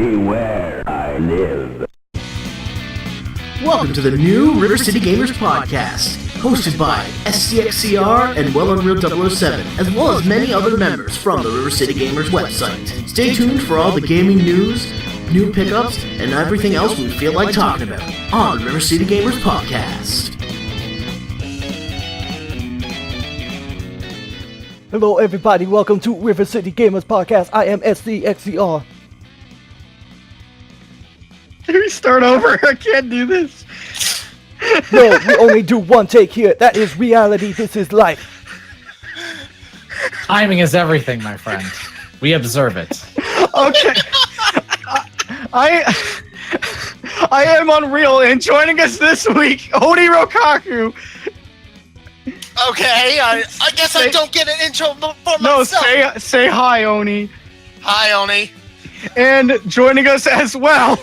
Beware, I live. Welcome to the new River City Gamers Podcast, hosted by SCXCR and Well Unreal 007, as well as many other members from the River City Gamers website. Stay tuned for all the gaming news, new pickups, and everything else we feel like talking about on the River City Gamers Podcast. Hello everybody, welcome to River City Gamers Podcast. I am SCXCR. Can we start over? I can't do this. No, we only do one take here. That is reality. This is life. Timing is everything, my friend. We observe it. Okay. I am Unreal, and joining us this week, Onirokaku. Okay, I guess I don't get an intro for myself. No, say hi, Oni. Hi, Oni. And joining us as well,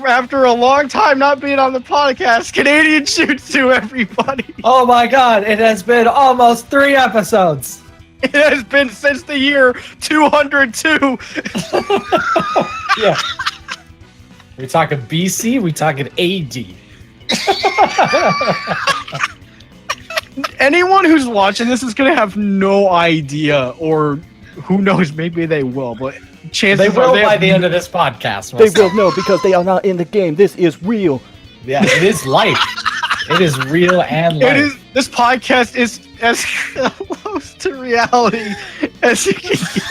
after a long time not being on the podcast, CanadianJutsu, everybody. Oh my god, it has been almost 3 episodes. It has been since the year 202. Yeah. We talking BC, we talking AD. Anyone who's watching this is going to have no idea, or who knows, maybe they will, but chances They will are by the end of this podcast. They will know because they are not in the game. This is real. Yeah, it is life. It is real and life. This podcast is as close to reality as you can get.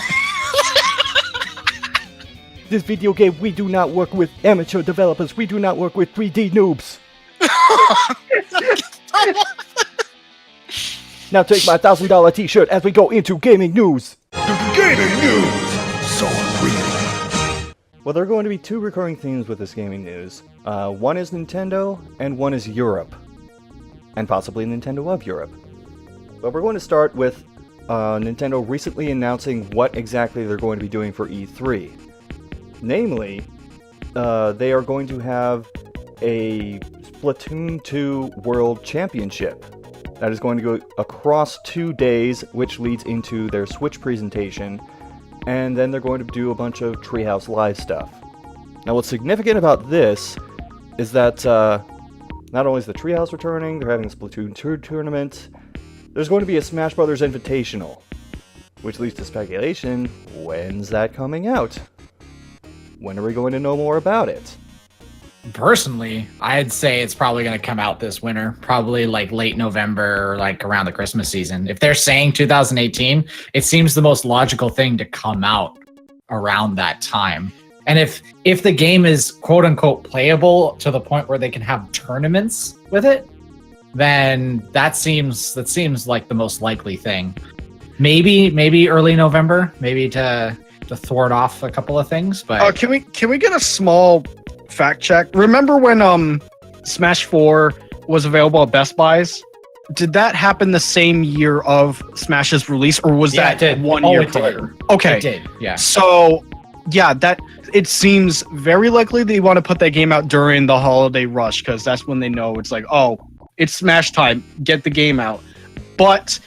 This video game, we do not work with amateur developers. We do not work with 3D noobs. Now take my $1,000 t-shirt as we go into gaming news. Gaming news! So real. Well, there are going to be 2 recurring themes with this gaming news. One is Nintendo, and one is Europe. And possibly Nintendo of Europe. But we're going to start with Nintendo recently announcing what exactly they're going to be doing for E3. Namely, they are going to have a Splatoon 2 World Championship. That is going to go across 2 days, which leads into their Switch presentation, and then they're going to do a bunch of Treehouse Live stuff. Now, what's significant about this is that not only is the Treehouse returning, they're having a Splatoon 2 tournament, there's going to be a Smash Brothers Invitational, which leads to speculation, when's that coming out? When are we going to know more about it? Personally, I'd say it's probably going to come out this winter, probably like late November or like around the Christmas season. If they're saying 2018, it seems the most logical thing to come out around that time. And if the game is quote unquote playable to the point where they can have tournaments with it, then that seems like the most likely thing. Maybe early November, maybe to thwart off a couple of things. But Can we get a small fact check? Remember when Smash 4 was available at Best Buys? Did that happen the same year of Smash's release, or was that 1 year prior? Okay, it did. Yeah. So yeah, that it seems very likely they want to put that game out during the holiday rush, because that's when they know it's like, oh, it's Smash time, get the game out. But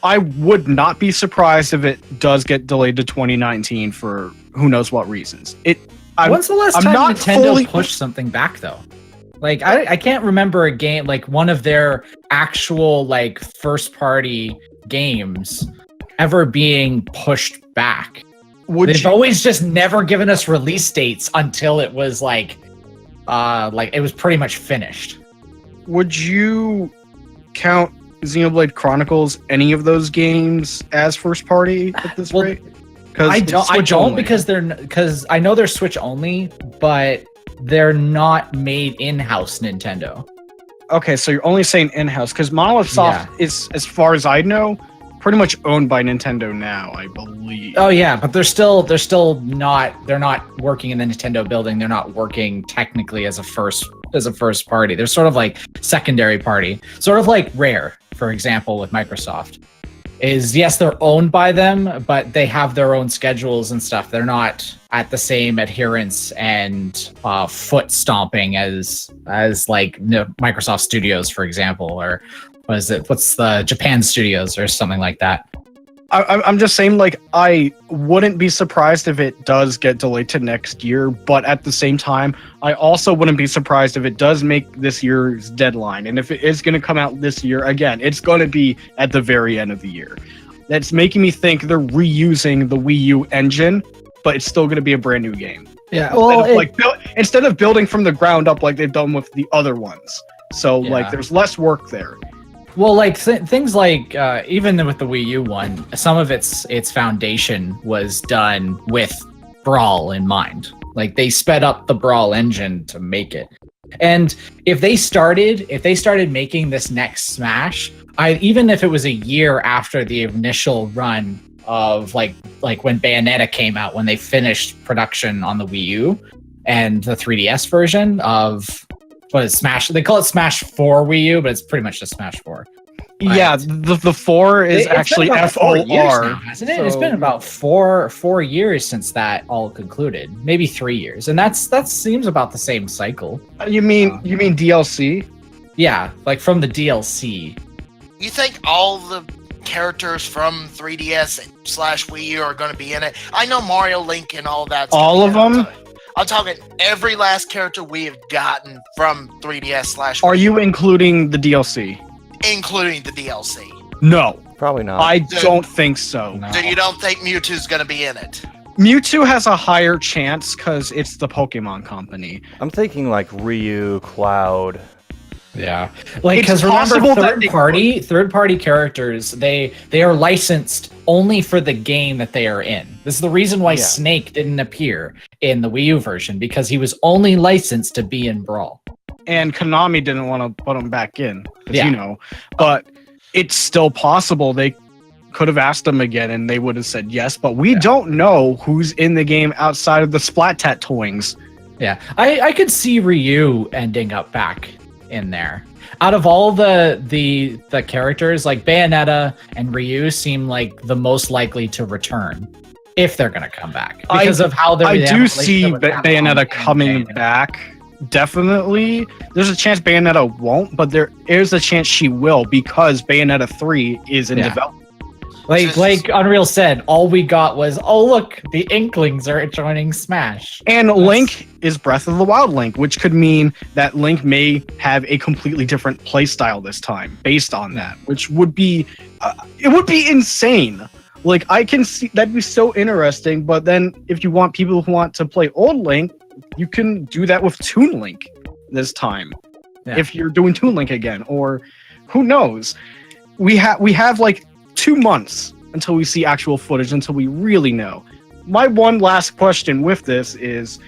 I would not be surprised if it does get delayed to 2019 for who knows what reasons. When's the last time Nintendo pushed something back, though? Like, I can't remember a game, like one of their actual like first-party games ever being pushed back. They've always just never given us release dates until it was like it was pretty much finished. Would you count Xenoblade Chronicles, any of those games, as first-party at this rate? I don't because I know they're Switch only, but they're not made in-house Nintendo. Okay, so you're only saying in-house, because Monolith Soft is, as far as I know, pretty much owned by Nintendo now, I believe. Oh yeah, but they're not working in the Nintendo building. They're not working technically as a first party. They're sort of like secondary party, sort of like Rare, for example, with Microsoft. Yes, they're owned by them, but they have their own schedules and stuff. They're not at the same adherence and foot stomping as like Microsoft Studios, for example, or what's the Japan Studios or something like that. I'm just saying, like, I wouldn't be surprised if it does get delayed to next year, but at the same time, I also wouldn't be surprised if it does make this year's deadline. And if it is going to come out this year, again, it's going to be at the very end of the year. That's making me think they're reusing the Wii U engine, but it's still going to be a brand new game. Yeah, well, instead of building from the ground up like they've done with the other ones. So, like, there's less work there. Well, like things like even with the Wii U one, some of its foundation was done with Brawl in mind. Like they sped up the Brawl engine to make it. And if they started making this next Smash, even if it was a year after the initial run of like when Bayonetta came out, when they finished production on the Wii U and the 3DS version of what is Smash? They call it Smash 4 Wii U, but it's pretty much just Smash 4. Right? Yeah, the 4 is actually FOR, hasn't it? So it's been about four years since that all concluded, maybe 3 years, and that seems about the same cycle. You mean DLC? Yeah, like from the DLC. You think all the characters from 3DS/Wii U are going to be in it? I know Mario, Link, and all that. All of them? I'm talking every last character we have gotten from 3DS/Wii U. Are you including the DLC? Including the DLC. No. Probably not. I don't think so. No. So you don't think Mewtwo's going to be in it? Mewtwo has a higher chance because it's the Pokemon Company. I'm thinking like Ryu, Cloud. Yeah, like because remember third party characters, they are licensed only for the game that they are in. This is the reason why Snake didn't appear in the Wii U version, because he was only licensed to be in Brawl. And Konami didn't want to put him back in, but it's still possible they could have asked him again and they would have said yes, but we don't know who's in the game outside of the Splat Tattoings. Yeah, I could see Ryu ending up back in there. Out of all the characters, like Bayonetta and Ryu seem like the most likely to return if they're going to come back because of how they're. I do see Bayonetta coming back. Definitely, there's a chance Bayonetta won't, but there is a chance she will because Bayonetta 3 is in development. Like Unreal said, all we got was, oh look, the Inklings are joining Smash. And Link is Breath of the Wild Link, which could mean that Link may have a completely different playstyle this time based on that, which would be it would be insane. Like I can see that'd be so interesting, but then if you want people who want to play old Link, you can do that with Toon Link this time. Yeah. If you're doing Toon Link again, or who knows. We have like 2 months until we see actual footage, until we really know. My one last question with this is,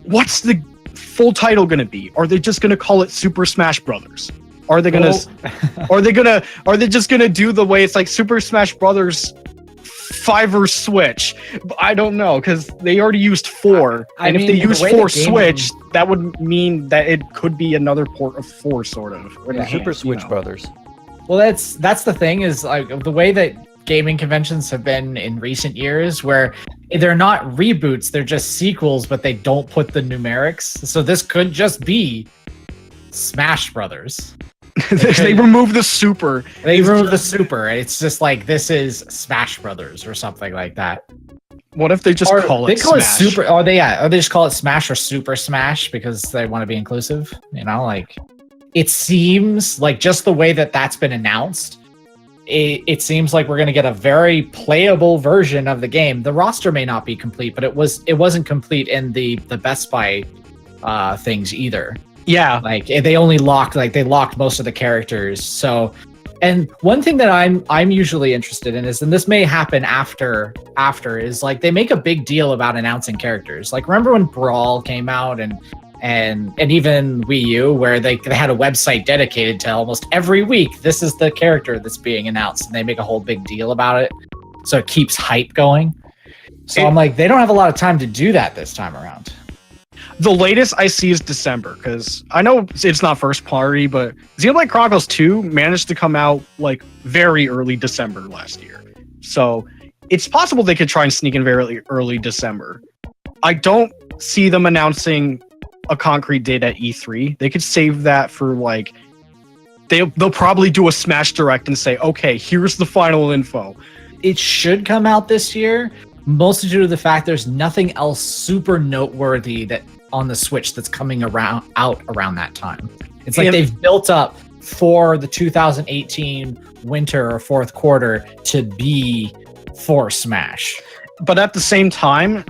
what's the full title going to be? Are they just going to call it Super Smash Brothers? Are they going to are they just going to do the way it's like Super Smash Brothers 5 or Switch? I don't know, because they already used 4. And if they use 4 Switch, that would mean that it could be another port of 4, sort of. Super Switch Brothers. Well, that's the thing, is like the way that gaming conventions have been in recent years, where they're not reboots, they're just sequels, but they don't put the numerics. So this could just be Smash Brothers. They remove the super. They remove the super. It's just like, this is Smash Brothers or something like that. What if they just call it Smash? Super? Or they just call it Smash or Super Smash because they want to be inclusive. You know, like it seems like just the way that that's been announced, it seems like we're going to get a very playable version of the game. The roster may not be complete, but it wasn't complete in the Best Buy things either. Yeah, like they only locked most of the characters. So, and one thing that I'm usually interested in is, and this may happen after is like they make a big deal about announcing characters. Like remember when Brawl came out and even Wii U, where they had a website dedicated to almost every week, this is the character that's being announced, and they make a whole big deal about it, so it keeps hype going. So I'm like, they don't have a lot of time to do that this time around. The latest I see is December, because I know it's not first party, but Xenoblade Chronicles 2 managed to come out like very early December last year. So it's possible they could try and sneak in very early December. I don't see them announcing a concrete date at E3. They could save that for like, they'll probably do a Smash Direct and say, okay, here's the final info. it should come out this year, mostly due to the fact there's nothing else super noteworthy that on the Switch that's coming out around that time. It's like they've built up for the 2018 winter or fourth quarter to be for Smash. But at the same time,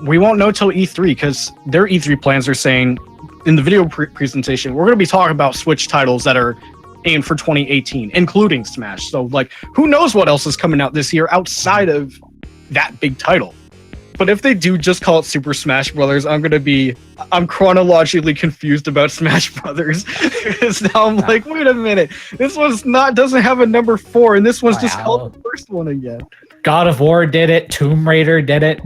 we won't know till E3 because their E3 plans are saying in the video presentation, we're going to be talking about Switch titles that are aimed for 2018, including Smash. So, like, who knows what else is coming out this year outside of that big title? But if they do just call it Super Smash Brothers, I'm chronologically confused about Smash Brothers. Because now I'm like, wait a minute, this one's doesn't have a number 4, and this one's just called the first one again. God of War did it. Tomb Raider did it.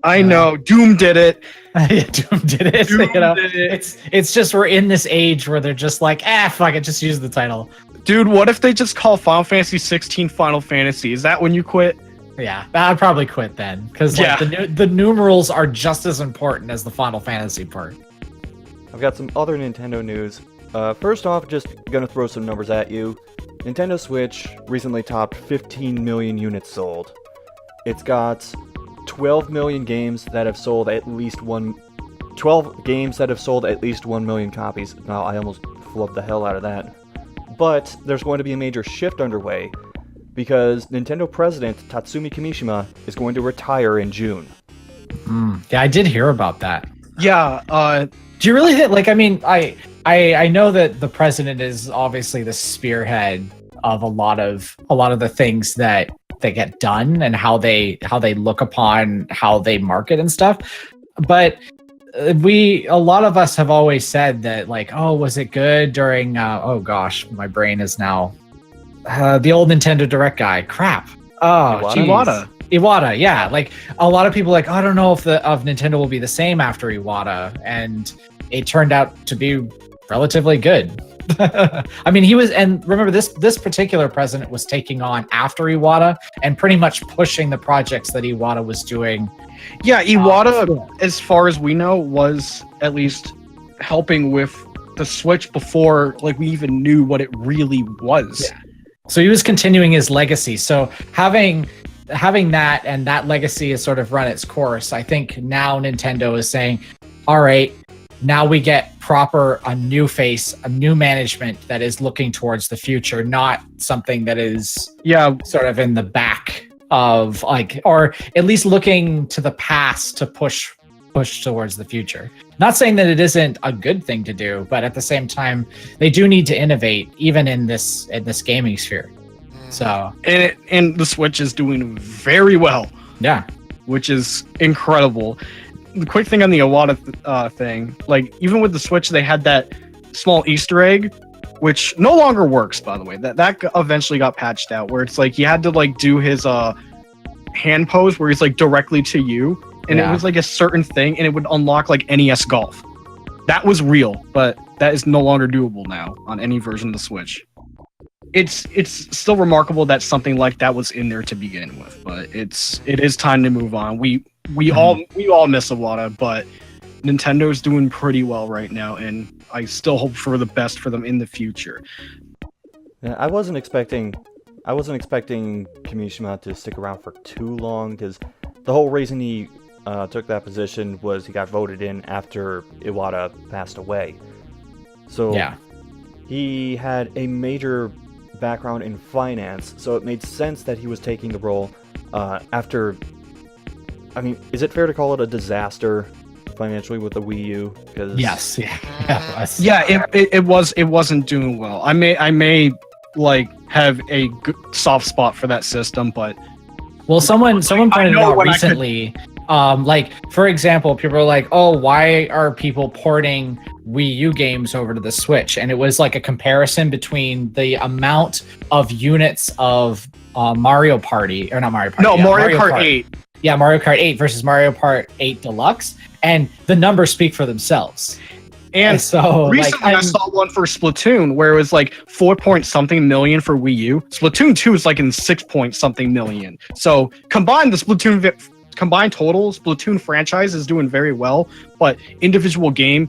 I know. Doom did it. Doom did it. Doom did it. It's just we're in this age where they're just like, fuck it, just use the title. Dude, what if they just call Final Fantasy 16 Final Fantasy? Is that when you quit? Yeah, I'd probably quit then because the numerals are just as important as the Final Fantasy part. I've got some other Nintendo news. First off, just gonna throw some numbers at you. Nintendo Switch recently topped 15 million units sold. It's got 12 million games that have sold at least 12 games that have sold at least 1 million copies. Now, I almost flubbed the hell out of that. But there's going to be a major shift underway because Nintendo president Tatsumi Kimishima is going to retire in June. Yeah, I did hear about that. Yeah, do you really think, like, I mean, I know that the president is obviously the spearhead of a lot of the things that they get done and how they look upon how they market and stuff. But a lot of us have always said that, like, oh, was it good during oh gosh, my brain is now the old Nintendo Direct guy. Crap. Oh, Iwata, yeah. Like, a lot of people like, oh, I don't know if Nintendo will be the same after Iwata, and it turned out to be relatively good. I mean, and remember, this particular president was taking on after Iwata and pretty much pushing the projects that Iwata was doing. Yeah, Iwata, as far as we know, was at least helping with the Switch before, like, we even knew what it really was. Yeah. So he was continuing his legacy. So having that, and that legacy has sort of run its course. I think now Nintendo is saying, all right, now we get a new face, a new management that is looking towards the future, not something that is sort of in the back of, like, or at least looking to the past to push towards the future. Not saying that it isn't a good thing to do, but at the same time, they do need to innovate even in this gaming sphere. So and the Switch is doing very well. Yeah, which is incredible. The quick thing on the Iwata thing, like, even with the Switch, they had that small Easter egg, which no longer works, by the way. That eventually got patched out, where it's like he had to, like, do his hand pose where he's, like, directly to you, and it was like a certain thing, and it would unlock, like, NES Golf. That was real, but that is no longer doable now on any version of the Switch. It's still remarkable that something like that was in there to begin with, but it is time to move on. We all miss Iwata, but Nintendo's doing pretty well right now, and I still hope for the best for them in the future. Yeah, I wasn't expecting Kimishima to stick around for too long, because the whole reason he took that position was he got voted in after Iwata passed away. So yeah, he had a major background in finance, so it made sense that he was taking the role after. I mean, is it fair to call it a disaster financially with the Wii U? Yes, it wasn't doing well. I may like have a good soft spot for that system, but someone pointed it out recently. Like, for example, people are like, oh, why are people porting Wii U games over to the Switch? And it was like a comparison between the amount of units of Mario Party, or not Mario Party. No, Mario Kart 8. Yeah, Mario Kart 8 versus Mario Kart 8 Deluxe. And the numbers speak for themselves. And so recently I saw one for Splatoon where it was like 4-point-something million for Wii U. Splatoon 2 is like in 6-point-something million. So combined total, Splatoon franchise is doing very well, but individual game,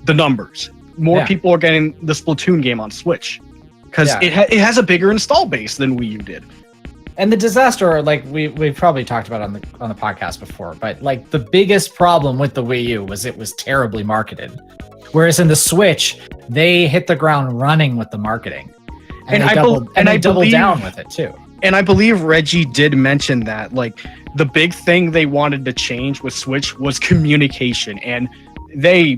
the numbers. More people are getting the Splatoon game on Switch because it has a bigger install base than Wii U did. And the disaster, like we've probably talked about on the podcast before, but like the biggest problem with the Wii U was it was terribly marketed. Whereas in the Switch, they hit the ground running with the marketing. And they doubled down with it too. And I believe Reggie did mention that, like, the big thing they wanted to change with Switch was communication, and they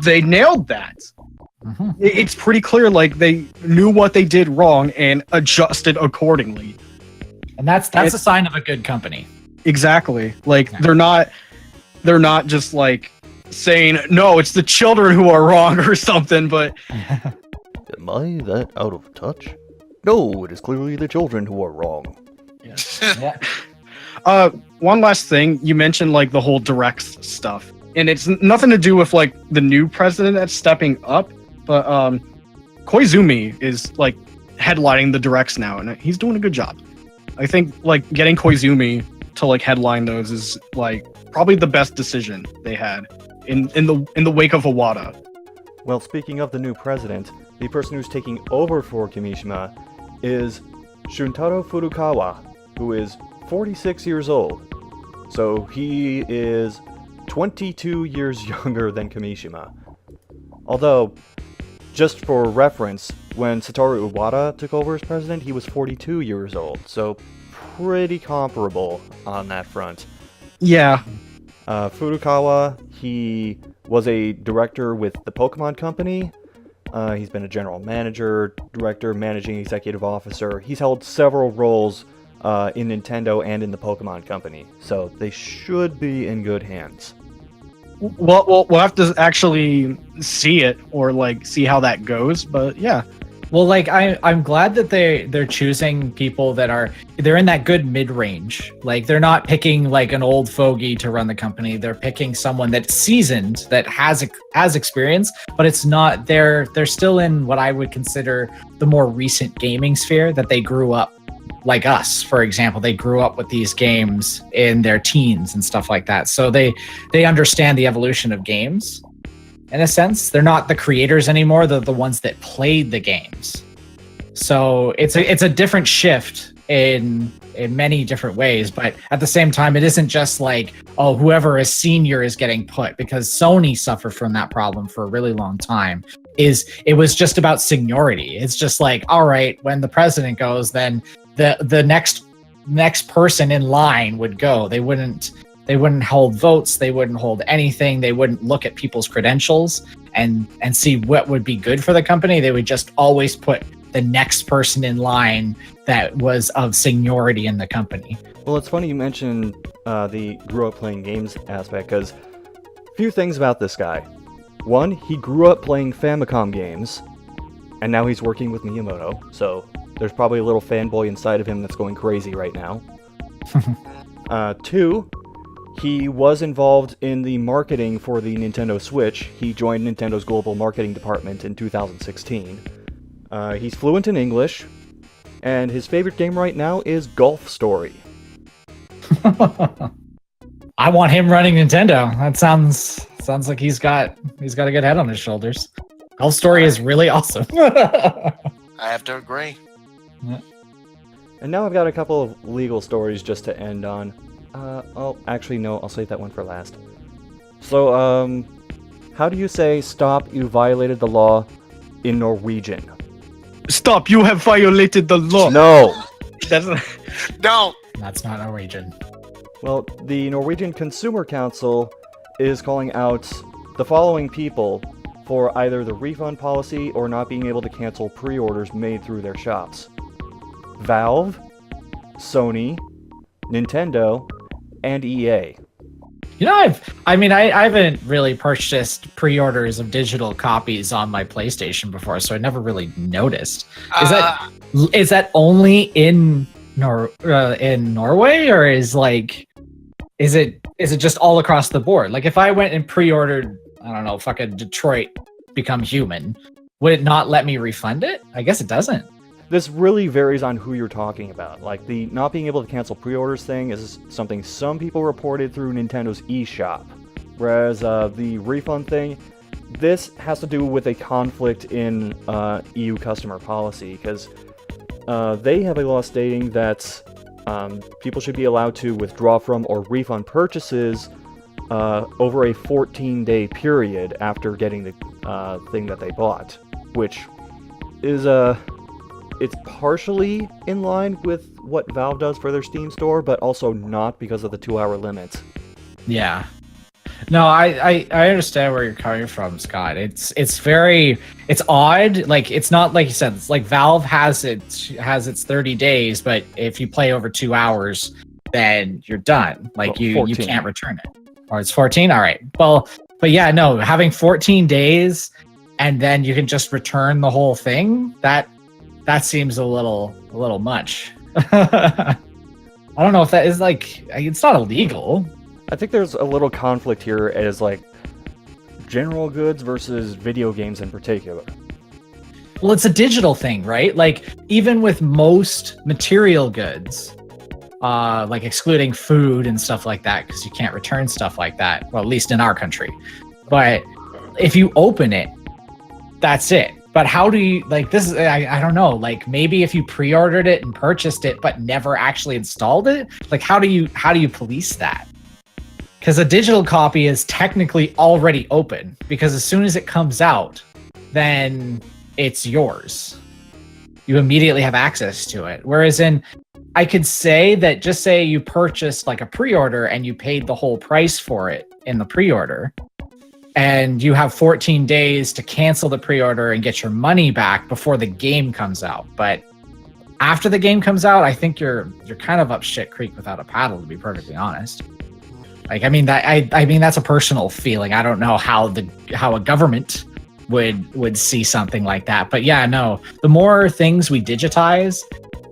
nailed that. Mm-hmm. It's pretty clear, like, they knew what they did wrong and adjusted accordingly. And that's a sign of a good company. Exactly. Like, they're not just like saying, no, it's the children who are wrong or something, but Am I that out of touch? No, it is clearly the children who are wrong. Yeah. One last thing, you mentioned like the whole directs stuff, and it's nothing to do with like the new president that's stepping up, but Koizumi is like headlining the directs now, and he's doing a good job. I think like getting Koizumi to like headline those is like probably the best decision they had in the wake of Iwata. Well, speaking of the new president, the person who's taking over for Kimishima is Shuntaro Furukawa, who is 46 years old. So he is 22 years younger than Kimishima. Although, just for reference, when Satoru Iwata took over as president, he was 42 years old. So pretty comparable on that front. Yeah. Furukawa, he was a director with the Pokemon Company. He's been a general manager, director, managing executive officer. He's held several roles in Nintendo and in the Pokemon Company, so they should be in good hands. Well, we'll have to actually see it or like see how that goes, but yeah. Well, like I'm glad that they're choosing people they're in that good mid-range. Like they're not picking like an old fogey to run the company. They're picking someone that's seasoned, that has experience, but it's not they're still in what I would consider the more recent gaming sphere, that they grew up like us, for example. They grew up with these games in their teens and stuff like that. So they understand the evolution of games. In a sense, they're not the creators anymore. They're the ones that played the games. So it's a different shift in many different ways. But at the same time, it isn't just like, oh, whoever is senior is getting put, because Sony suffered from that problem for a really long time. It was just about seniority. It's just like, all right, when the president goes, then the next person in line would go. They wouldn't hold votes. They wouldn't hold anything. They wouldn't look at people's credentials and see what would be good for the company. They would just always put the next person in line that was of seniority in the company. Well, it's funny you mentioned the grew up playing games aspect, because a few things about this guy. One, he grew up playing Famicom games, and now he's working with Miyamoto, so there's probably a little fanboy inside of him that's going crazy right now. Two, he was involved in the marketing for the Nintendo Switch. He joined Nintendo's global marketing department in 2016. He's fluent in English, and his favorite game right now is Golf Story. I want him running Nintendo. That sounds like he's got a good head on his shoulders. Golf Story is really awesome. I have to agree. And now I've got a couple of legal stories just to end on. Actually, no, I'll save that one for last. So, how do you say "stop, you violated the law" in Norwegian? Stop, you have violated the law. No! No. That's not Norwegian. Well, the Norwegian Consumer Council is calling out the following people for either the refund policy or not being able to cancel pre-orders made through their shops. Valve, Sony, Nintendo, and EA. You know, I haven't really purchased pre-orders of digital copies on my PlayStation before, so I never really noticed. Is that only in Norway, or is it just all across the board? Like, if I went and pre-ordered, I don't know, fucking Detroit Become Human, would it not let me refund it? I guess it doesn't. This really varies on who you're talking about. Like, the not being able to cancel pre-orders thing is something some people reported through Nintendo's eShop. Whereas the refund thing, this has to do with a conflict in EU customer policy, because they have a law stating that people should be allowed to withdraw from or refund purchases over a 14-day period after getting the thing that they bought, which is it's partially in line with what Valve does for their Steam store, but also not because of the 2-hour limits. Yeah. No, I understand where you're coming from, Scott. It's odd. Like, it's not like you said. It's like Valve has its 30 days, but if you play over 2 hours, then you're done. Like, well, you can't return it. Or it's 14. All right. Well, but yeah, no, having 14 days and then you can just return the whole thing. That seems a little much. I don't know if that is like, it's not illegal. I think there's a little conflict here as like general goods versus video games in particular. Well, it's a digital thing, right? Like, even with most material goods, like excluding food and stuff like that, because you can't return stuff like that, well, at least in our country. But if you open it, that's it. But how do you, like, this is, I don't know, like, maybe if you pre-ordered it and purchased it but never actually installed it, like, how do you police that? Because a digital copy is technically already open, because as soon as it comes out, then it's yours. You immediately have access to it. Whereas I could say that, just say you purchased like a pre-order and you paid the whole price for it in the pre-order, and you have 14 days to cancel the pre-order and get your money back before the game comes out. But after the game comes out, I think you're kind of up shit creek without a paddle, to be perfectly honest. Like, I mean, that's a personal feeling. I don't know how a government would see something like that. But yeah, no, the more things we digitize,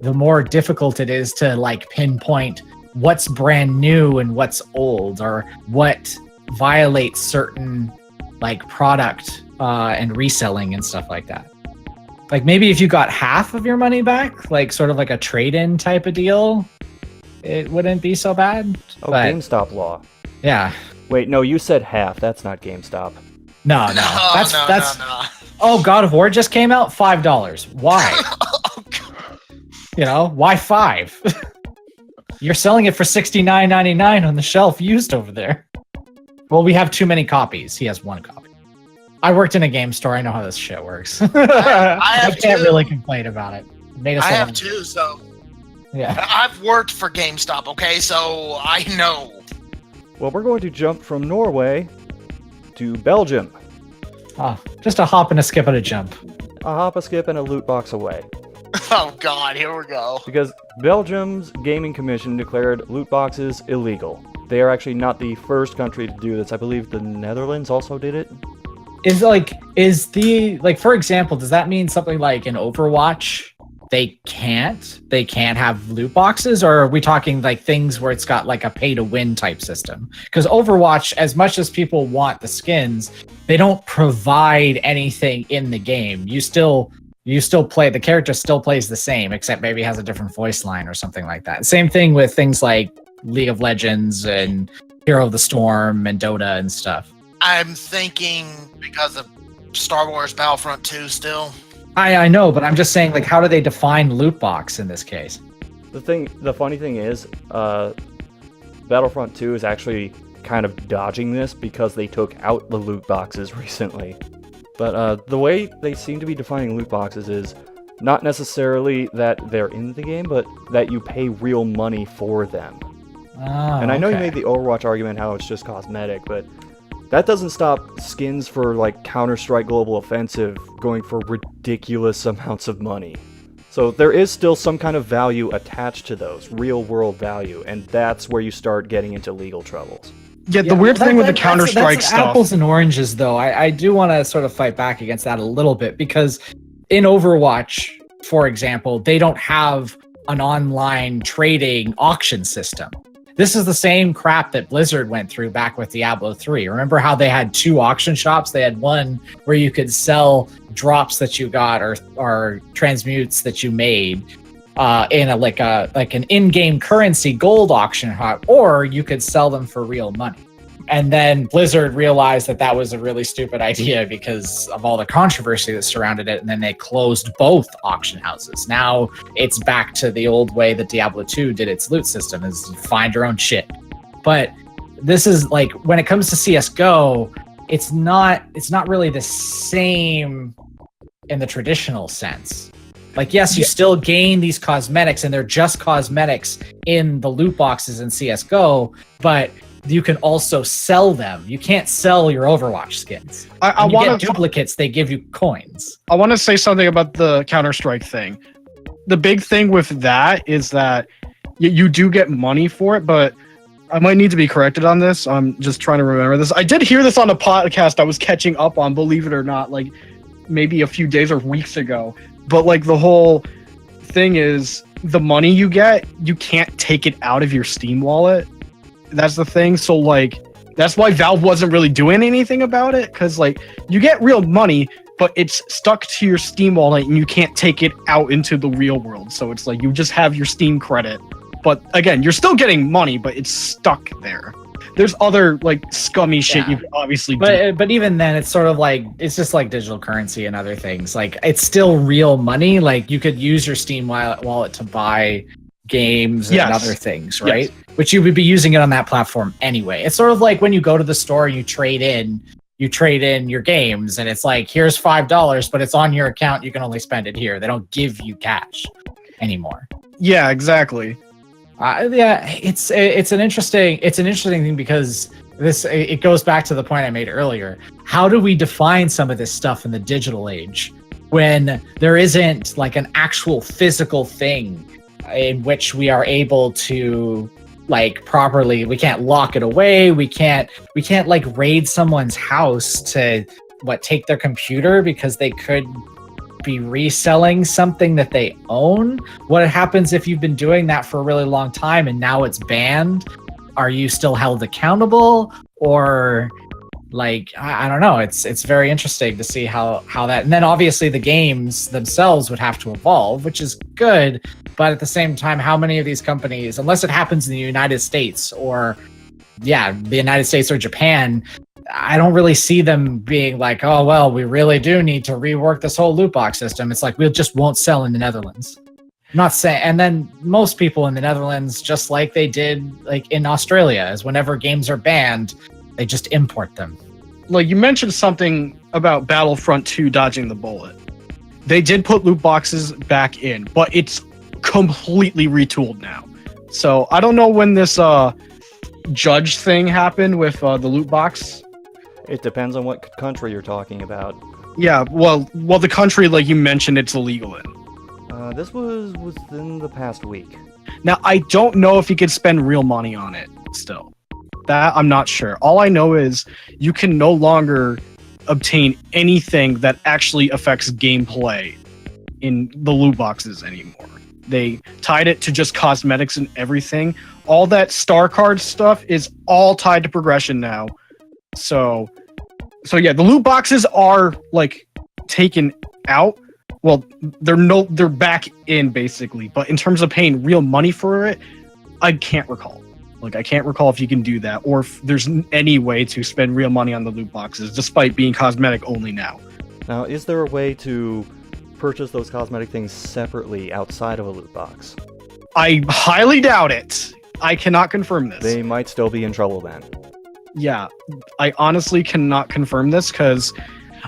the more difficult it is to like pinpoint what's brand new and what's old, or what violates certain like product and reselling and stuff like that. Like, maybe if you got half of your money back, like sort of like a trade-in type of deal, it wouldn't be so bad. Oh, but, GameStop law. Yeah. Wait, no, you said half. That's not GameStop. No. That's No. Oh, God of War just came out, $5. Why? You know, why 5? You're selling it for $69.99 on the shelf used over there. Well, we have too many copies. He has 1 copy. I worked in a game store. I know how this shit works. I can't really complain about it. I have 2, so yeah. I've worked for GameStop, okay, so I know. Well, we're going to jump from Norway to Belgium. Just a hop and a skip and a jump. A hop, a skip, and a loot box away. Oh God, here we go. Because Belgium's Gaming Commission declared loot boxes illegal. They are actually not the first country to do this. I believe the Netherlands also did it. For example, does that mean something like in Overwatch they can't have loot boxes, or are we talking like things where it's got like a pay to win type system? Because Overwatch, as much as people want the skins, they don't provide anything in the game. You still play, the character still plays the same, except maybe has a different voice line or something like that. Same thing with things like League of Legends and Hero of the Storm and Dota and stuff. I'm thinking because of Star Wars Battlefront 2 still. I know, but I'm just saying, like, how do they define loot box in this case? The funny thing is, Battlefront 2 is actually kind of dodging this because they took out the loot boxes recently. But the way they seem to be defining loot boxes is not necessarily that they're in the game, but that you pay real money for them. And I know you made the Overwatch argument how it's just cosmetic, but that doesn't stop skins for like Counter-Strike Global Offensive going for ridiculous amounts of money. So there is still some kind of value attached to those, real world value, and that's where you start getting into legal troubles. Yeah, the weird thing with the Counter-Strike stuff. Apples and oranges, though. I do want to sort of fight back against that a little bit, because in Overwatch, for example, they don't have an online trading auction system. This is the same crap that Blizzard went through back with Diablo 3. Remember how they had 2 auction shops? They had one where you could sell drops that you got or transmutes that you made in an in-game currency gold auction shop, or you could sell them for real money. And then Blizzard realized that that was a really stupid idea because of all the controversy that surrounded it. And then they closed both auction houses. Now it's back to the old way that Diablo 2 did its loot system, is find your own shit. But this is like, when it comes to CSGO, it's not really the same in the traditional sense. Like, yes, you still gain these cosmetics, and they're just cosmetics in the loot boxes in CSGO, but you can also sell them. You can't sell your Overwatch skins. I want duplicates, they give you coins. I want to say something about the Counter-Strike thing. The big thing with that is that you do get money for it, but I might need to be corrected on this. I'm just trying to remember this. I did hear this on a podcast I was catching up on, believe it or not, like maybe a few days or weeks ago. But like the whole thing is, the money you get, you can't take it out of your Steam wallet. That's the thing. So like, that's why Valve wasn't really doing anything about it, because like you get real money, but it's stuck to your Steam wallet and you can't take it out into the real world. So it's like you just have your Steam credit. But again, you're still getting money, but it's stuck there. There's other like scummy shit you can obviously do. But even then, it's sort of like, it's just like digital currency and other things. Like, it's still real money. Like, you could use your Steam wallet to buy games and other things, right? Yes. Which you would be using it on that platform anyway. It's sort of like when you go to the store and you trade in your games, and it's like, here's $5, but it's on your account. You can only spend it here. They don't give you cash anymore. Yeah, exactly. It's an interesting thing, because it goes back to the point I made earlier. How do we define some of this stuff in the digital age when there isn't like an actual physical thing in which we are able to like properly? We can't lock it away. We can't like raid someone's house to take their computer because they could be reselling something that they own. What happens if you've been doing that for a really long time and now it's banned? Are you still held accountable? Or like, I don't know. It's very interesting to see how that, and then obviously the games themselves would have to evolve, which is good. But at the same time, how many of these companies, unless it happens in the United States or the United States or Japan, I don't really see them being like, oh, well, we really do need to rework this whole loot box system. It's like, we just won't sell in the Netherlands. I'm not saying, and then most people in the Netherlands, just like they did like in Australia, is whenever games are banned, they just import them. Like you mentioned something about Battlefront 2 dodging the bullet. They did put loot boxes back in, but it's completely retooled now. So I don't know when this judge thing happened with the loot box. It depends on what country you're talking about. Yeah, well, the country, like you mentioned, it's illegal in. This was within the past week. Now, I don't know if you could spend real money on it still. That, I'm not sure. All I know is you can no longer obtain anything that actually affects gameplay in the loot boxes anymore. They tied it to just cosmetics and everything. All that star card stuff is all tied to progression now. So yeah, the loot boxes are like taken out. Well, they're back in basically, but in terms of paying real money for it, I can't recall. Like, I can't recall if you can do that, or if there's any way to spend real money on the loot boxes, despite being cosmetic only now. Now, is there a way to purchase those cosmetic things separately outside of a loot box? I highly doubt it. I cannot confirm this. They might still be in trouble then. Yeah, I honestly cannot confirm this because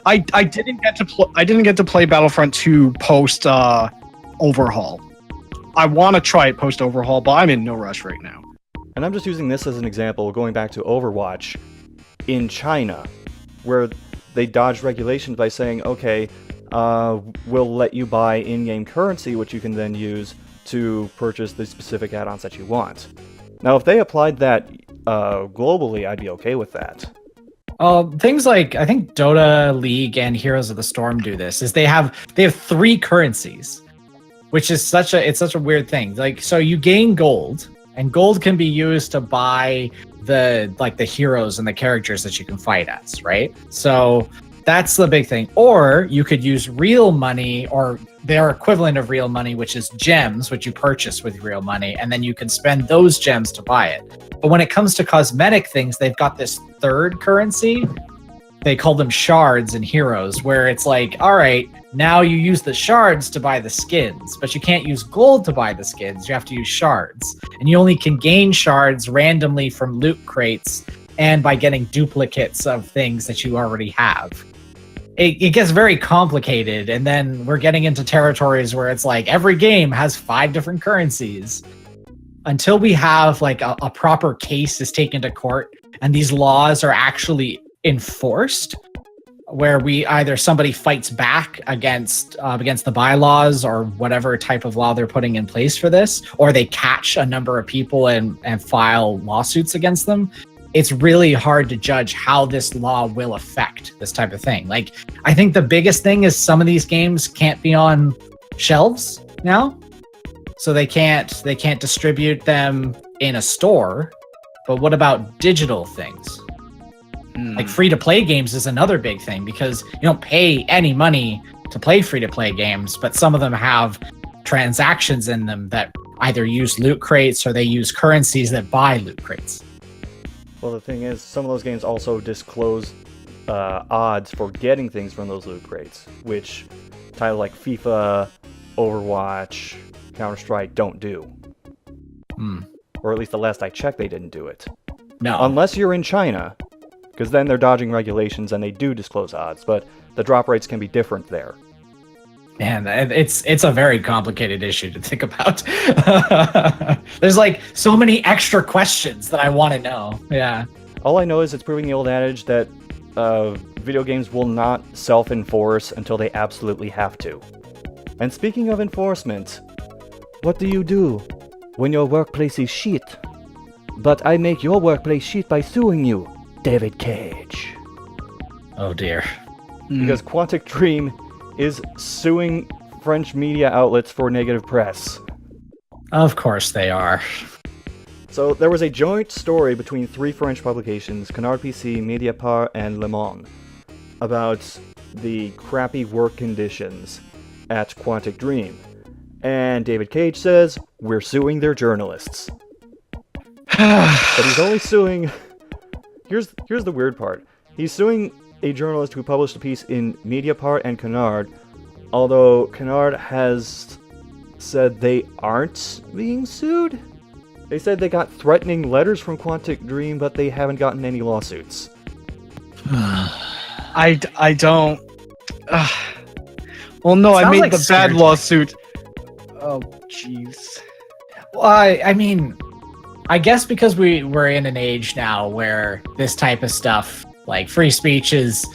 I didn't get to play Battlefront 2 post overhaul. I want to try it post overhaul, but I'm in no rush right now. And I'm just using this as an example, going back to Overwatch in China, where they dodged regulations by saying, okay, we'll let you buy in-game currency, which you can then use to purchase the specific add-ons that you want. Now, if they applied that globally, I'd be okay with that. Things like, I think Dota, League, and Heroes of the Storm do this, is they have 3 currencies, which is such a weird thing. Like, so you gain gold, and gold can be used to buy the heroes and the characters that you can fight as, right? So that's the big thing. Or you could use real money, or their equivalent of real money, which is gems, which you purchase with real money, and then you can spend those gems to buy it. But when it comes to cosmetic things, they've got this third currency. They call them shards and heroes, where it's like, all right, now you use the shards to buy the skins, but you can't use gold to buy the skins. You have to use shards. And you only can gain shards randomly from loot crates and by getting duplicates of things that you already have. It gets very complicated, and then we're getting into territories where it's like every game has 5 different currencies. Until we have like a proper case is taken to court and these laws are actually enforced, where we either somebody fights back against the bylaws or whatever type of law they're putting in place for this, or they catch a number of people and file lawsuits against them, it's really hard to judge how this law will affect this type of thing. Like, I think the biggest thing is some of these games can't be on shelves now, so they can't distribute them in a store. But what about digital things? Like free-to-play games is another big thing, because you don't pay any money to play free-to-play games, but some of them have transactions in them that either use loot crates or they use currencies that buy loot crates. Well, the thing is, some of those games also disclose odds for getting things from those loot crates, which titles like FIFA, Overwatch, Counter-Strike don't do. Or at least the last I checked, they didn't do it. No. Unless you're in China, because then they're dodging regulations and they do disclose odds, but the drop rates can be different there. Man, it's a very complicated issue to think about. There's like so many extra questions that I want to know. Yeah. All I know is it's proving the old adage that video games will not self-enforce until they absolutely have to. And speaking of enforcement, what do you do when your workplace is shit? But I make your workplace shit by suing you, David Cage. Oh dear. Because Quantic Dream is suing French media outlets for negative press. Of course they are. So there was a joint story between 3 French publications, Canard PC, Mediapart, and Le Monde, about the crappy work conditions at Quantic Dream. And David Cage says, we're suing their journalists. But he's only suing... Here's the weird part. He's suing a journalist who published a piece in Mediapart and Canard, although Canard has said they aren't being sued. They said they got threatening letters from Quantic Dream, but they haven't gotten any lawsuits. I don't... Well, no, I Sounds made like the bad scared. lawsuit. Oh, jeez. Well, I mean, I guess because we're in an age now where this type of stuff, like free speech, is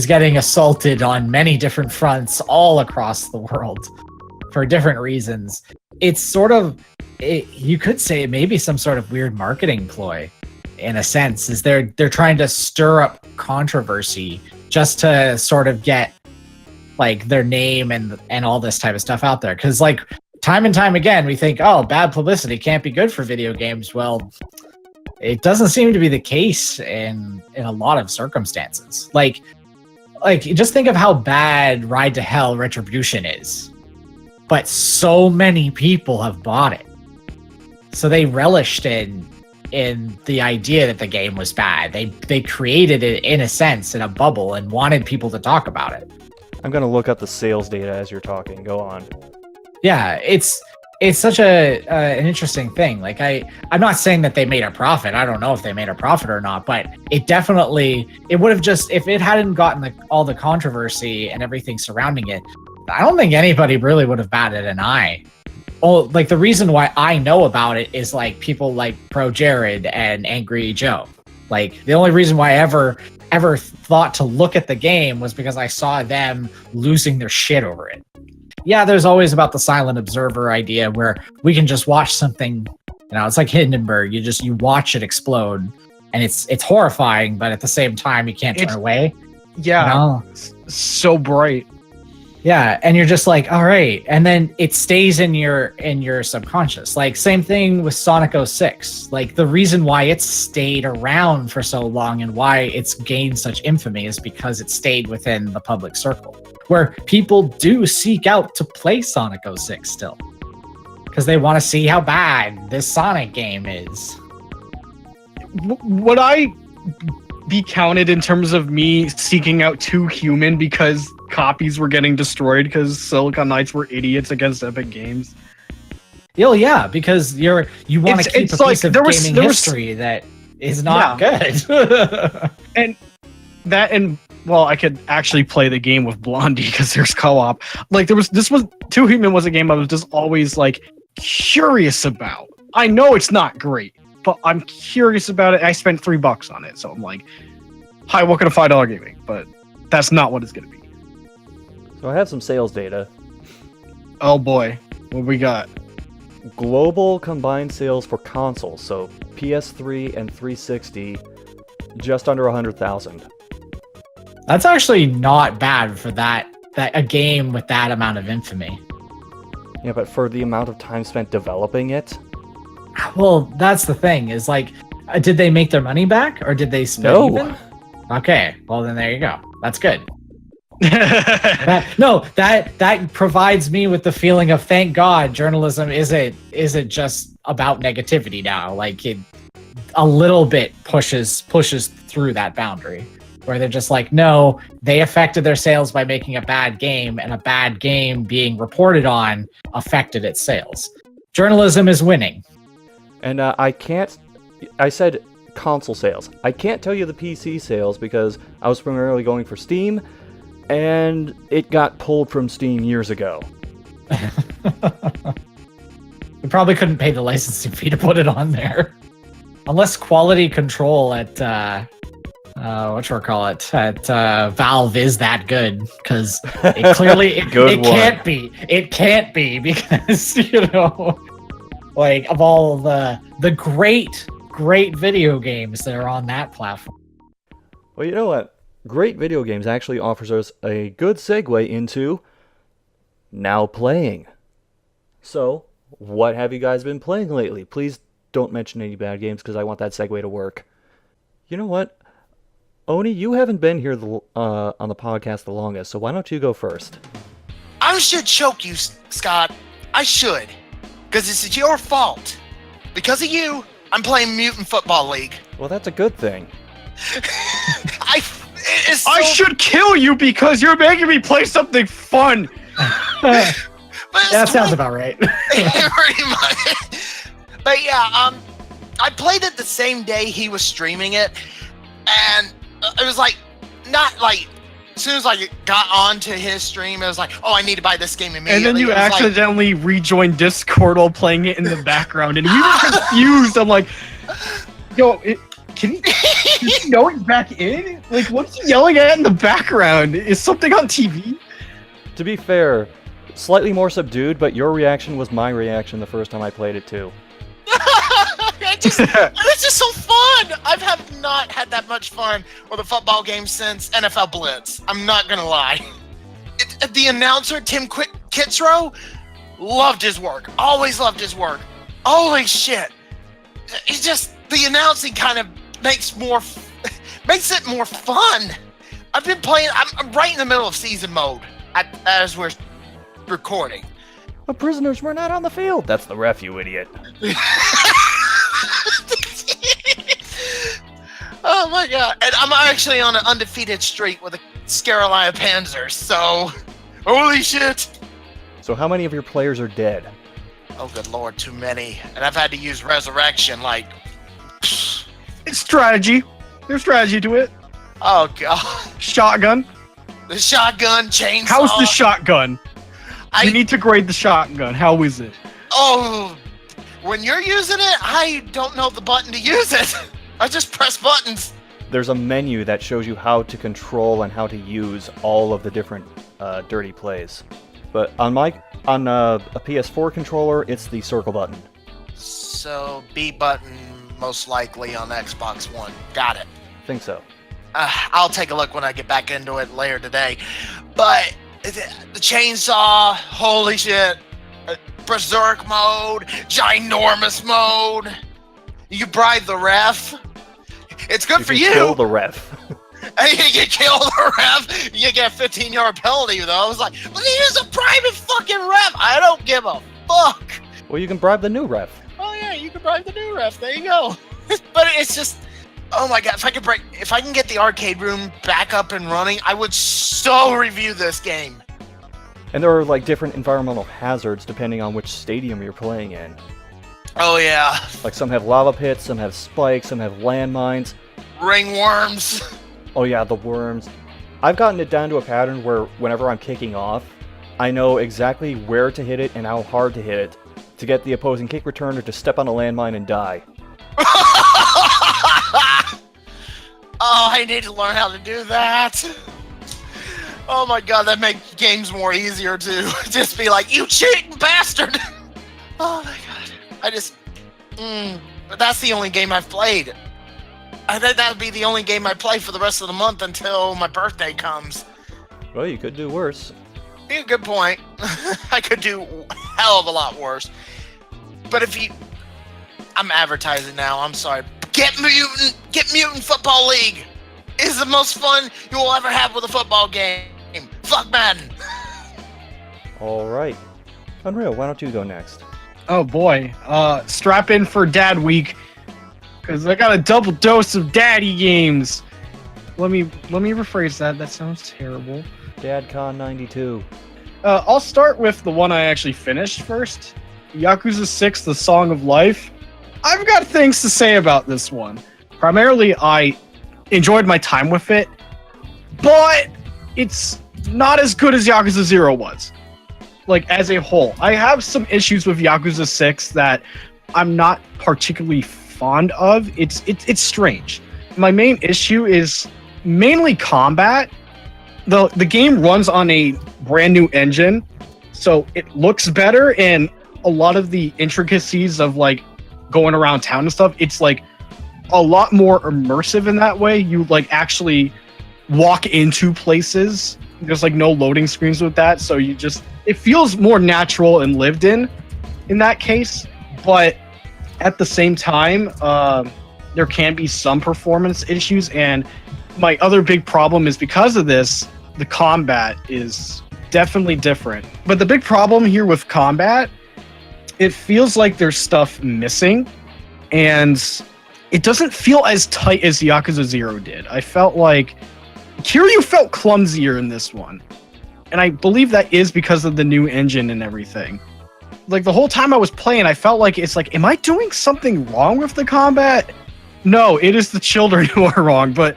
getting assaulted on many different fronts all across the world for different reasons. It's sort of, you could say maybe some sort of weird marketing ploy, in a sense, is they're trying to stir up controversy just to sort of get like their name and all this type of stuff out there. Because like time and time again, we think, oh, bad publicity can't be good for video games. Well, it doesn't seem to be the case in a lot of circumstances. Like just think of how bad Ride to Hell Retribution is. But so many people have bought it. So they relished in the idea that the game was bad. They created it in a sense in a bubble and wanted people to talk about it. I'm gonna look up the sales data as you're talking. Go on. Yeah, it's such an interesting thing. Like I'm not saying that they made a profit. I don't know if they made a profit or not, but it would have just, if it hadn't gotten all the controversy and everything surrounding it, I don't think anybody really would have batted an eye. Oh, like the reason why I know about it is like people like Pro Jared and Angry Joe. Like the only reason why I ever thought to look at the game was because I saw them losing their shit over it. Yeah, there's always about the silent observer idea where we can just watch something, it's like Hindenburg. You watch it explode and it's horrifying, but at the same time you can't turn away. Yeah. So bright. Yeah, and you're just like, all right, and then it stays in your subconscious. Like same thing with Sonic 06. Like the reason why it's stayed around for so long and why it's gained such infamy is because it stayed within the public circle. where people do seek out to play Sonic 06 still. Because they want to see how bad this Sonic game is. Would I be counted in terms of me seeking out 2 Human because copies were getting destroyed because Silicon Knights were idiots against Epic Games? Oh yeah, because you want to keep a piece of gaming history that is not good. and well, I could actually play the game with Blondie because there's co-op. Like 2 Human was a game I was just always like curious about. I know it's not great, but I'm curious about it. I spent $3 on it, so I'm like, hi, welcome to $5 gaming, but that's not what it's gonna be. So I have some sales data. Oh boy, what we got? Global combined sales for consoles, so PS3 and 360, just under 100,000. That's actually not bad for that a game with that amount of infamy. Yeah, but for the amount of time spent developing it? Well, that's the thing, is like, did they make their money back, or did they spend even? Okay, well then there you go. That's good. that provides me with the feeling of, thank God journalism isn't just about negativity now. Like, it a little bit pushes through that boundary, where they're just like, no, they affected their sales by making a bad game, and a bad game being reported on affected its sales. Journalism is winning. And I said console sales. I can't tell you the PC sales because I was primarily going for Steam, and it got pulled from Steam years ago. We probably couldn't pay the licensing fee to put it on there. Unless quality control at Valve is that good, because it clearly it can't be because like, of all the great video games that are on that platform. Well, you know what? Great video games actually offers us a good segue into now playing. So, what have you guys been playing lately? Please don't mention any bad games because I want that segue to work. You know what? Oni, you haven't been here on the podcast the longest, so why don't you go first? I should choke you, Scott. I should. Because this is your fault. Because of you, I'm playing Mutant Football League. Well, that's a good thing. I should kill you because you're making me play something fun. That sounds about right. Pretty much. But yeah, I played it the same day he was streaming it, and it was like, not like, as soon as I got onto his stream, it was like, oh, I need to buy this game immediately. And then you accidentally rejoined Discord while playing it in the background, and we were confused. I'm like, yo, can you know it's back in? Like, what's he yelling at in the background? Is something on TV? To be fair, slightly more subdued, but your reaction was my reaction the first time I played it too. It's just so fun. I have not had that much fun with a football game since NFL Blitz. I'm not gonna lie. The announcer, Tim Kitzrow, loved his work. Always loved his work. Holy shit. It's just, the announcing kind of makes it more fun. I've been playing, I'm right in the middle of season mode as we're recording. The prisoners were not on the field. That's the ref, you idiot. Oh my god. And I'm actually on an undefeated streak with the Carolina Panzers, so holy shit. So how many of your players are dead? Oh good lord, too many. And I've had to use resurrection like It's strategy. There's strategy to it. oh god. Shotgun. The shotgun, chainsaw. How's the shotgun? You need to grade the shotgun. How is it? Oh, when you're using it, I don't know the button to use it. I just press buttons. There's a menu that shows you how to control and how to use all of the different dirty plays. But on a PS4 controller, it's the circle button. So B button most likely on Xbox One. Got it. I think so. I'll take a look when I get back into it later today. But the chainsaw, holy shit. Berserk mode, ginormous mode. You bribe the ref. It's good for you. Kill the ref. And you kill the ref, you get a 15-yard penalty, though. I was like, but he is a private fucking ref. I don't give a fuck. Well, you can bribe the new ref. Oh, yeah, you can bribe the new ref. There you go. But it's just, oh my god, if I can get the arcade room back up and running, I would so review this game. And there are like different environmental hazards depending on which stadium you're playing in. Oh, yeah. Like some have lava pits, some have spikes, some have landmines. Ringworms. Oh yeah, the worms. I've gotten it down to a pattern where whenever I'm kicking off, I know exactly where to hit it and how hard to hit it to get the opposing kick returner to step on a landmine and die. Oh, I need to learn how to do that. Oh my god, that makes games more easier to just be like, you cheating bastard! Oh my god. But that's the only game I've played. I think that would be the only game I play for the rest of the month until my birthday comes. Well, you could do worse. Yeah, good point. I could do a hell of a lot worse. But I'm advertising now, I'm sorry. Get Mutant Football League! It's the most fun you will ever have with a football game. Fuck Madden! Alright. Unreal, why don't you go next? Oh boy, strap in for Dad Week, because I got a double dose of daddy games. Let me rephrase that. That sounds terrible. DadCon 92. I'll start with the one I actually finished first. Yakuza 6: The Song of Life. I've got things to say about this one. Primarily, I enjoyed my time with it, but it's not as good as Yakuza 0 was. Like, as a whole. I have some issues with Yakuza 6 that I'm not particularly fond of. It's strange. My main issue is mainly combat. The game runs on a brand new engine, so it looks better, and a lot of the intricacies of like going around town and stuff, it's like a lot more immersive in that way. You like actually walk into places. There's like no loading screens with that, so it feels more natural and lived in that case. But at the same time, there can be some performance issues, and my other big problem is because of this, the combat is definitely different. But the big problem here with combat, it feels like there's stuff missing, and it doesn't feel as tight as Yakuza 0 did. I felt like Kiryu felt clumsier in this one, and I believe that is because of the new engine and everything. Like, the whole time I was playing, I felt like it's like, am I doing something wrong with the combat? No, it is the children who are wrong, but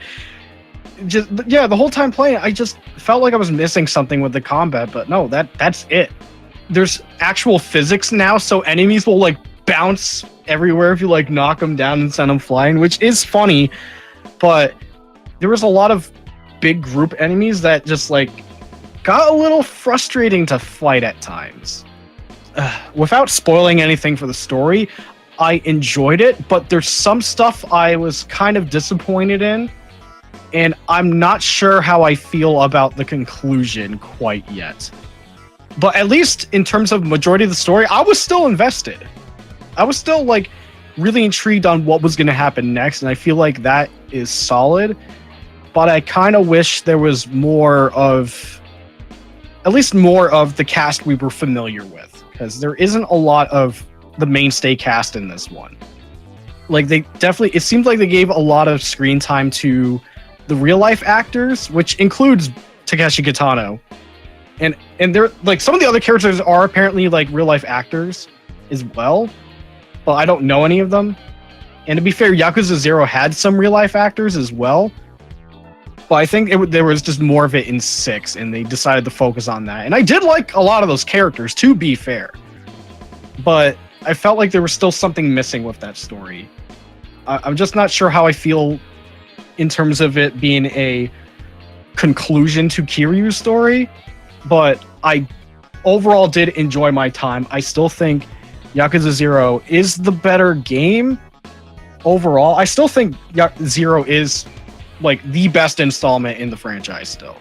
the whole time playing, I just felt like I was missing something with the combat, but no, that's it. There's actual physics now, so enemies will like bounce everywhere if you like knock them down and send them flying, which is funny, but there was a lot of big group enemies that just like got a little frustrating to fight at times. Without spoiling anything for the story, I enjoyed it, but there's some stuff I was kind of disappointed in, and I'm not sure how I feel about the conclusion quite yet. But at least in terms of majority of the story, I was still invested. I was still like really intrigued on what was going to happen next, and I feel like that is solid. But I kind of wish there was more of, at least more of the cast we were familiar with, because there isn't a lot of the mainstay cast in this one. Like, it seems like they gave a lot of screen time to the real life actors, which includes Takeshi Kitano. And they're like, some of the other characters are apparently like real life actors as well, but I don't know any of them. And to be fair, Yakuza 0 had some real life actors as well, but I think there was just more of it in 6, and they decided to focus on that. And I did like a lot of those characters, to be fair, but I felt like there was still something missing with that story. I'm just not sure how I feel in terms of it being a conclusion to Kiryu's story, but I overall did enjoy my time. I still think Yakuza 0 is the better game overall. I still think 0 is like the best installment in the franchise still.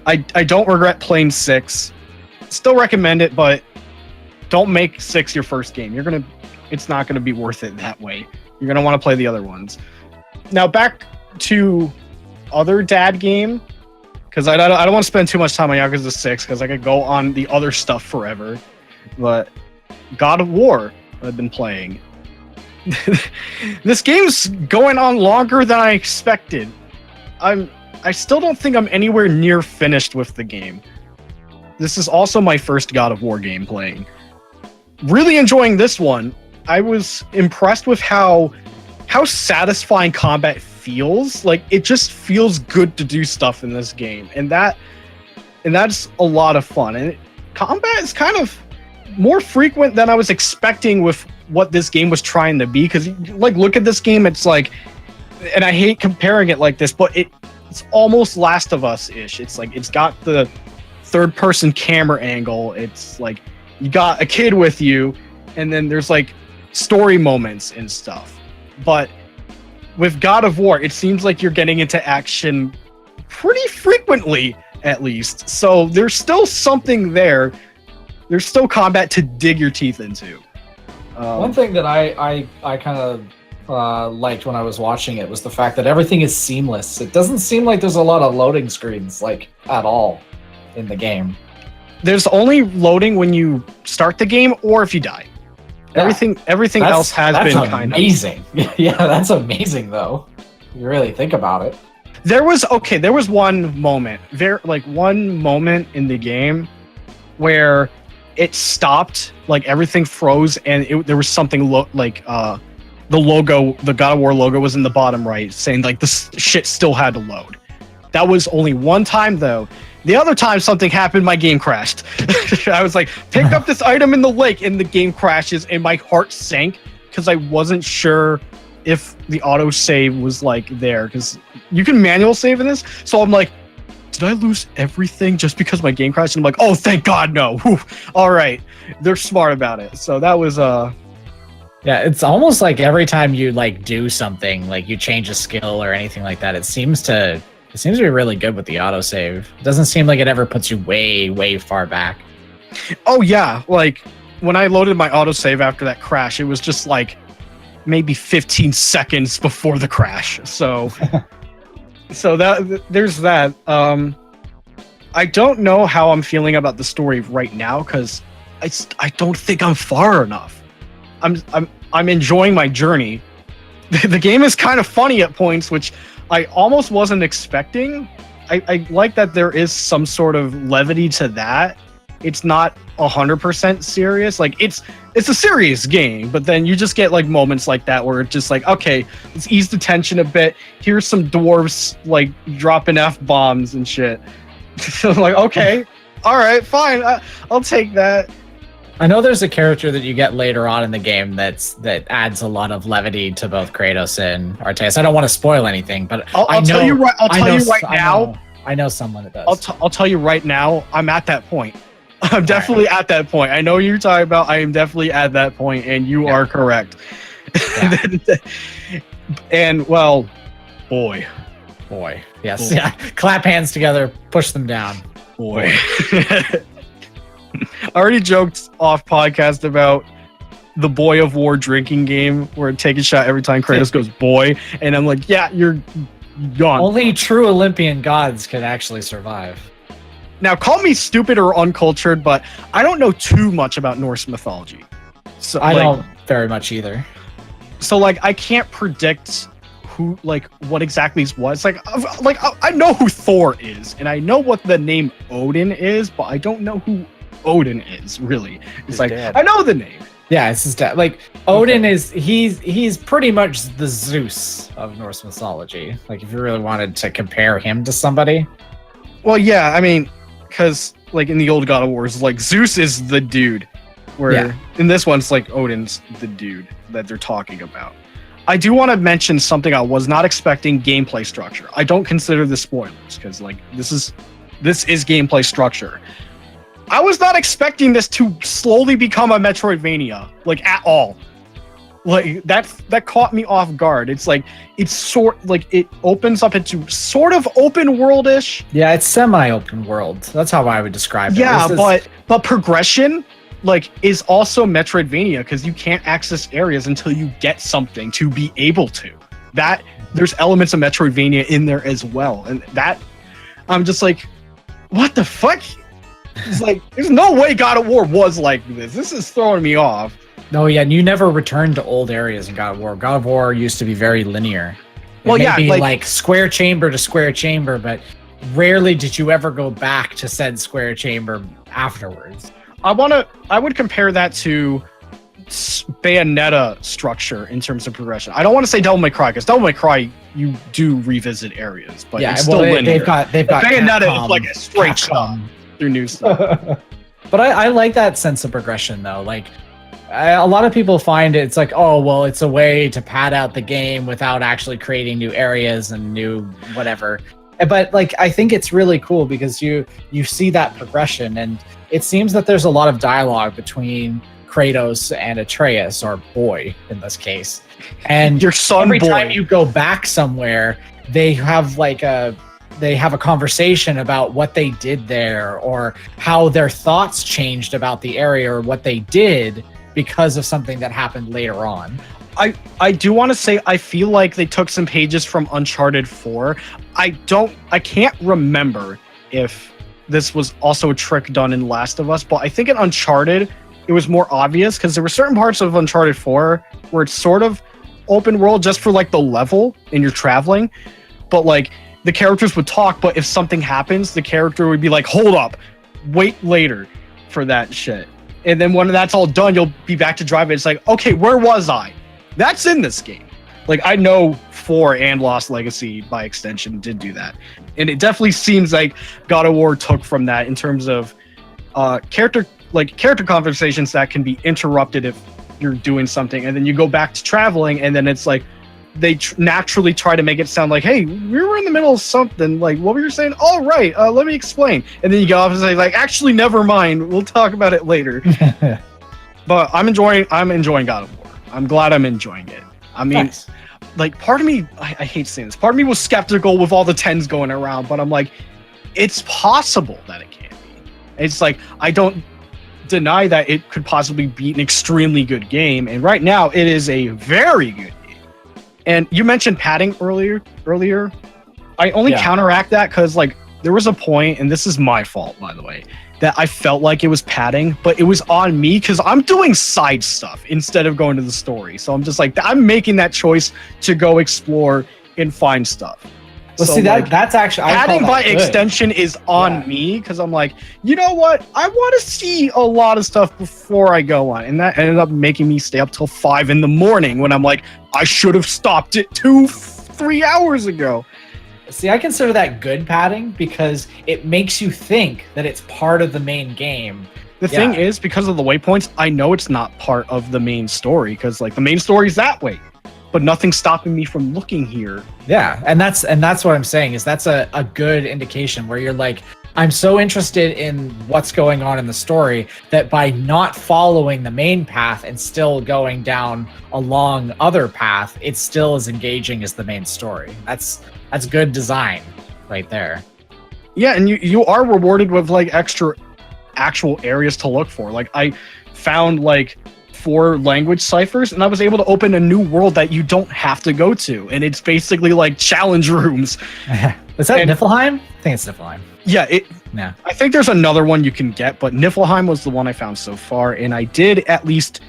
I don't regret playing 6. Still recommend it, but don't make 6 your first game. It's not gonna be worth it that way. You're gonna want to play the other ones. Now back to other dad game, because I don't want to spend too much time on Yakuza 6 because I could go on the other stuff forever. But God of War I've been playing. This game's going on longer than I expected. I still don't think I'm anywhere near finished with the game. This is also my first God of War game playing. Really enjoying this one. I was impressed with how satisfying combat feels. Like, it just feels good to do stuff in this game, and that's a lot of fun. And combat is kind of more frequent than I was expecting with what this game was trying to be. Because, like, look at this game, it's like, and I hate comparing it like this, but it's almost Last of Us-ish. It's like, it's got the third-person camera angle. It's like, you got a kid with you, and then there's, like, story moments and stuff. But with God of War, it seems like you're getting into action pretty frequently, at least. So there's still something there. There's still combat to dig your teeth into. One thing that I kind of liked when I was watching it was the fact that everything is seamless. It doesn't seem like there's a lot of loading screens, like, at all in the game. There's only loading when you start the game or if you die. Yeah. Everything else has been kind of amazing. Yeah, that's amazing though. You really think about it. There was one moment, one moment in the game where it stopped, like everything froze, and there was something the logo, the God of War logo was in the bottom right, saying like this shit still had to load. That was only one time though. The other time something happened, my game crashed. I was like, pick up this item in the lake, and the game crashes, and my heart sank because I wasn't sure if the autosave was like there, because you can manual save in this. So I'm like, did I lose everything just because my game crashed? And I'm like, oh, thank God, no. Whew. All right, they're smart about it. So that was Yeah, it's almost like every time you like do something, like you change a skill or anything like that, it seems to be really good with the autosave. It doesn't seem like it ever puts you way, way far back. Oh yeah, like when I loaded my autosave after that crash, it was just like maybe 15 seconds before the crash. So that there's that. I don't know how I'm feeling about the story right now because I don't think I'm far enough. I'm enjoying my journey. The game is kind of funny at points, which I almost wasn't expecting. I like that there is some sort of levity to that. It's not 100% serious. Like it's a serious game, but then you just get like moments like that where it's just like, okay, let's ease the tension a bit. Here's some dwarves like dropping F-bombs and shit. So I'm like, okay, all right, fine, I'll take that. I know there's a character that you get later on in the game that adds a lot of levity to both Kratos and Artemis. I don't want to spoil anything, but I'll tell you right now. I know someone that does. I'll tell you right now. I'm at that point. I'm definitely at that point. I know you're talking about. I am definitely at that point, and you are correct. Yeah. And well, boy, yes, yeah. Clap hands together, push them down, boy. I already joked off podcast about the Boy of War drinking game where it take a shot every time Kratos goes boy, and I'm like, yeah, you're gone. Only true Olympian gods can actually survive. Now, call me stupid or uncultured, but I don't know too much about Norse mythology. So I don't very much either. So like, I can't predict who, like, what exactly is what. It's like I know who Thor is, and I know what the name Odin is, but I don't know who Odin is really. It's like dad. I know the name. Yeah, it's his dad. Like Odin is he's pretty much the Zeus of Norse mythology. Like if you really wanted to compare him to somebody. Well, yeah, I mean, because like in the old God of Wars, like Zeus is the dude, where in this one it's like Odin's the dude that they're talking about. I do want to mention something I was not expecting: gameplay structure. I don't consider this spoilers because like this is gameplay structure. I was not expecting this to slowly become a Metroidvania, like at all. Like that caught me off guard. It's like it opens up into sort of open world-ish. Yeah, it's semi-open world. That's how I would describe it. Yeah, but progression like is also Metroidvania because you can't access areas until you get something to be able to. That there's elements of Metroidvania in there as well, and that I'm just like, what the fuck? It's like, there's no way God of War was like this. This is throwing me off. No, yeah, and you never returned to old areas in God of War. God of War used to be very linear. Well, yeah, like square chamber to square chamber, but rarely did you ever go back to said square chamber afterwards. I would compare that to Bayonetta structure in terms of progression. I don't want to say Devil May Cry, because Devil May Cry you do revisit areas, but it's still linear. They've got Bayonetta is like a straight shot through new stuff. But I like that sense of progression though. Like a lot of people find it's like, oh well, it's a way to pad out the game without actually creating new areas and new whatever. But like I think it's really cool because you see that progression, and it seems that there's a lot of dialogue between Kratos and Atreus, or boy in this case. And your son every boy. time you go back somewhere, they have a conversation about what they did there, or how their thoughts changed about the area, or what they did because of something that happened later on. I do want to say I feel like they took some pages from Uncharted 4. I can't remember if this was also a trick done in Last of Us, but I think in Uncharted it was more obvious because there were certain parts of Uncharted 4 where it's sort of open world just for like the level and you're traveling, but like the characters would talk, but if something happens, the character would be like, hold up, wait later for that shit. And then when that's all done, you'll be back to driving. It's like, okay, where was I? That's in this game. Like, I know 4 and Lost Legacy, by extension, did do that. And it definitely seems like God of War took from that in terms of character conversations that can be interrupted if you're doing something. And then you go back to traveling, and then it's like, they naturally try to make it sound like, hey, we were in the middle of something. Like, what were you saying? Oh, right. Let me explain. And then you go off and say, like, actually, never mind. We'll talk about it later. But I'm enjoying God of War. I'm glad I'm enjoying it. I mean, nice. Like, part of me, I hate saying this, part of me was skeptical with all the 10s going around, but I'm like, it's possible that it can be. It's like, I don't deny that it could possibly be an extremely good game, and right now, it is a very good game. And you mentioned padding earlier. I only counteract that because, like, there was a point, and this is my fault, by the way, that I felt like it was padding, but it was on me because I'm doing side stuff instead of going to the story. So I'm just like, I'm making that choice to go explore and find stuff. Well, so see, like, that's actually padding by extension is on me because I'm like, you know what? I want to see a lot of stuff before I go on, and that ended up making me stay up till 5 a.m. when I'm like, I should have stopped it 2-3 hours ago. See, I consider that good padding because it makes you think that it's part of the main game. The thing is, because of the waypoints, I know it's not part of the main story because, like, the main story is that way, but nothing's stopping me from looking here. Yeah, and that's what I'm saying is that's a good indication where you're like, I'm so interested in what's going on in the story that by not following the main path and still going down a long other path, it still is engaging as the main story. That's good design right there. Yeah, and you are rewarded with like extra actual areas to look for. Like I found like 4 language ciphers, and I was able to open a new world that you don't have to go to, and it's basically like challenge rooms. Is that Niflheim? I think it's Niflheim. Yeah, Yeah. I think there's another one you can get, but Niflheim was the one I found so far, and I did at least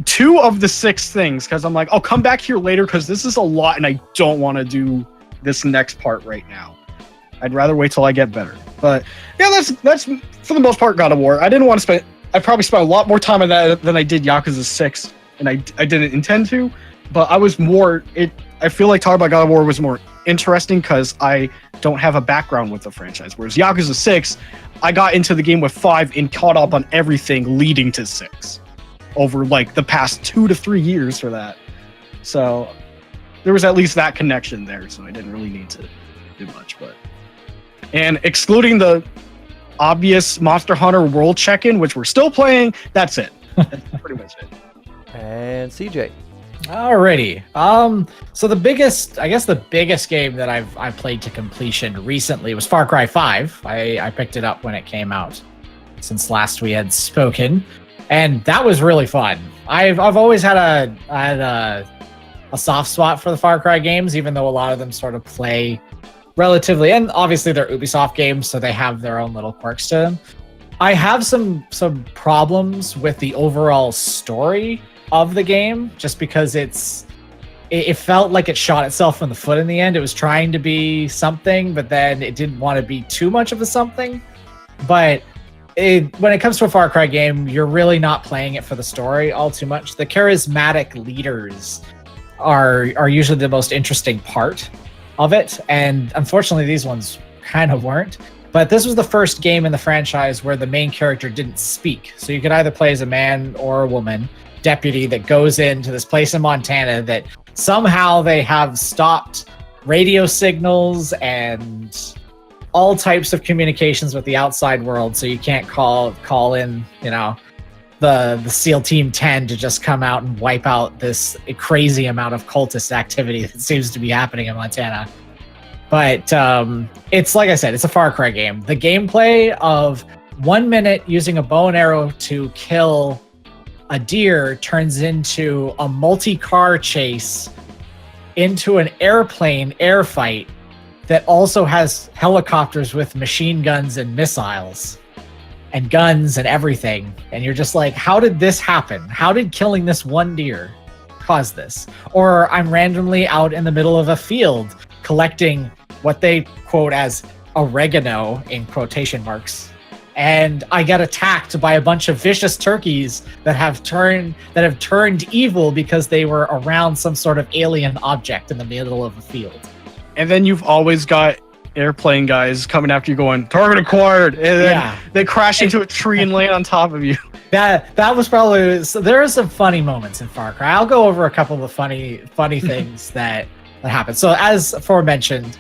2 of the 6 things because I'm like, I'll come back here later because this is a lot, and I don't want to do this next part right now. I'd rather wait till I get better. But yeah, that's for the most part God of War. I didn't want to spend. I probably spent a lot more time on that than I did Yakuza 6, and I didn't intend to. But I was more. I feel like talking about God of War was more interesting because I don't have a background with the franchise. Whereas Yakuza 6, I got into the game with 5 and caught up on everything leading to 6 over like the past 2 to 3 years for that. So there was at least that connection there, so I didn't really need to do much. And excluding the obvious Monster Hunter World check-in, which we're still playing, that's it. That's pretty much it. And CJ. Alrighty. So the biggest game that I've played to completion recently was FarCry 5. I picked it up when it came out since last we had spoken, and that was really fun. I've always had a a soft spot for the Far Cry games, even though a lot of them sort of play relatively, and obviously they're Ubisoft games, so they have their own little quirks to them. I have some problems with the overall story of the game, just because it felt like it shot itself in the foot in the end. It was trying to be something, but then it didn't want to be too much of a something. But when it comes to a Far Cry game, you're really not playing it for the story all too much. The charismatic leaders are usually the most interesting part of it, and unfortunately these ones kind of weren't. But this was the first game in the franchise where the main character didn't speak. So you could either play as a man or a woman deputy that goes into this place in Montana that somehow they have stopped radio signals and all types of communications with the outside world. So you can't call in, the SEAL Team 10 to just come out and wipe out this crazy amount of cultist activity that seems to be happening in Montana. But it's, like I said, it's a Far Cry game. The gameplay of 1 minute using a bow and arrow to kill a deer turns into a multi-car chase into an airplane air fight that also has helicopters with machine guns and missiles and guns and everything. And you're just like, how did this happen? How did killing this one deer cause this? Or I'm randomly out in the middle of a field collecting what they quote as oregano in quotation marks, and I get attacked by a bunch of vicious turkeys that have turned evil because they were around some sort of alien object in the middle of a field. And then you've always got airplane guys coming after you going, target acquired, and then they crash into a tree and land on top of you. That was probably, so there are some funny moments in Far Cry. I'll go over a couple of the funny things that happened. So as aforementioned,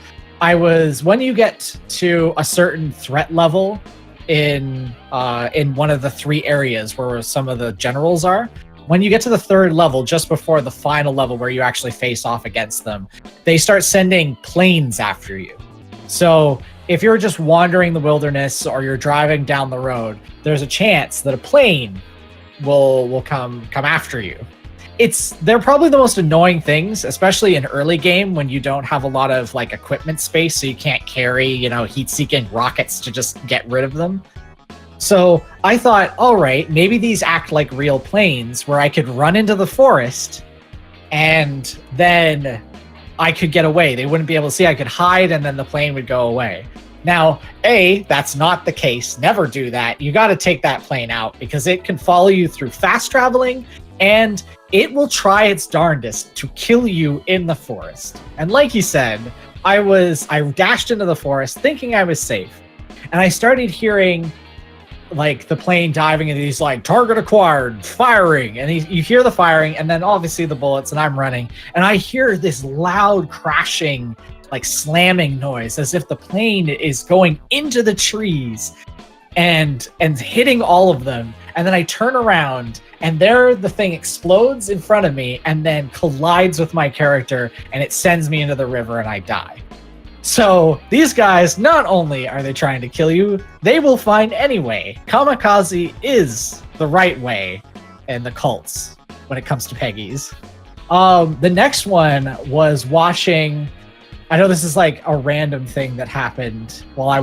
when you get to a certain threat level in one of the 3 areas where some of the generals are, when you get to the 3rd level, just before the final level where you actually face off against them, they start sending planes after you. So if you're just wandering the wilderness or you're driving down the road, there's a chance that a plane will come after you. They're probably the most annoying things, especially in early game when you don't have a lot of equipment space, so you can't carry, heat-seeking rockets to just get rid of them. So I thought, all right, maybe these act like real planes where I could run into the forest and then I could get away. They wouldn't be able to see. I could hide and then the plane would go away. Now, that's not the case. Never do that. You got to take that plane out because it can follow you through fast traveling and it will try its darndest to kill you in the forest. And like you said, I dashed into the forest thinking I was safe. And I started hearing the plane diving into these target acquired, firing, and you hear the firing and then obviously the bullets, and I'm running and I hear this loud crashing, slamming noise as if the plane is going into the trees and hitting all of them. And then I turn around and there the thing explodes in front of me and then collides with my character and it sends me into the river and I die. So these guys, not only are they trying to kill you, they will find any way. Kamikaze is the right way in the cults when it comes to Peggies. The next one was watching, I know this is a random thing that happened while I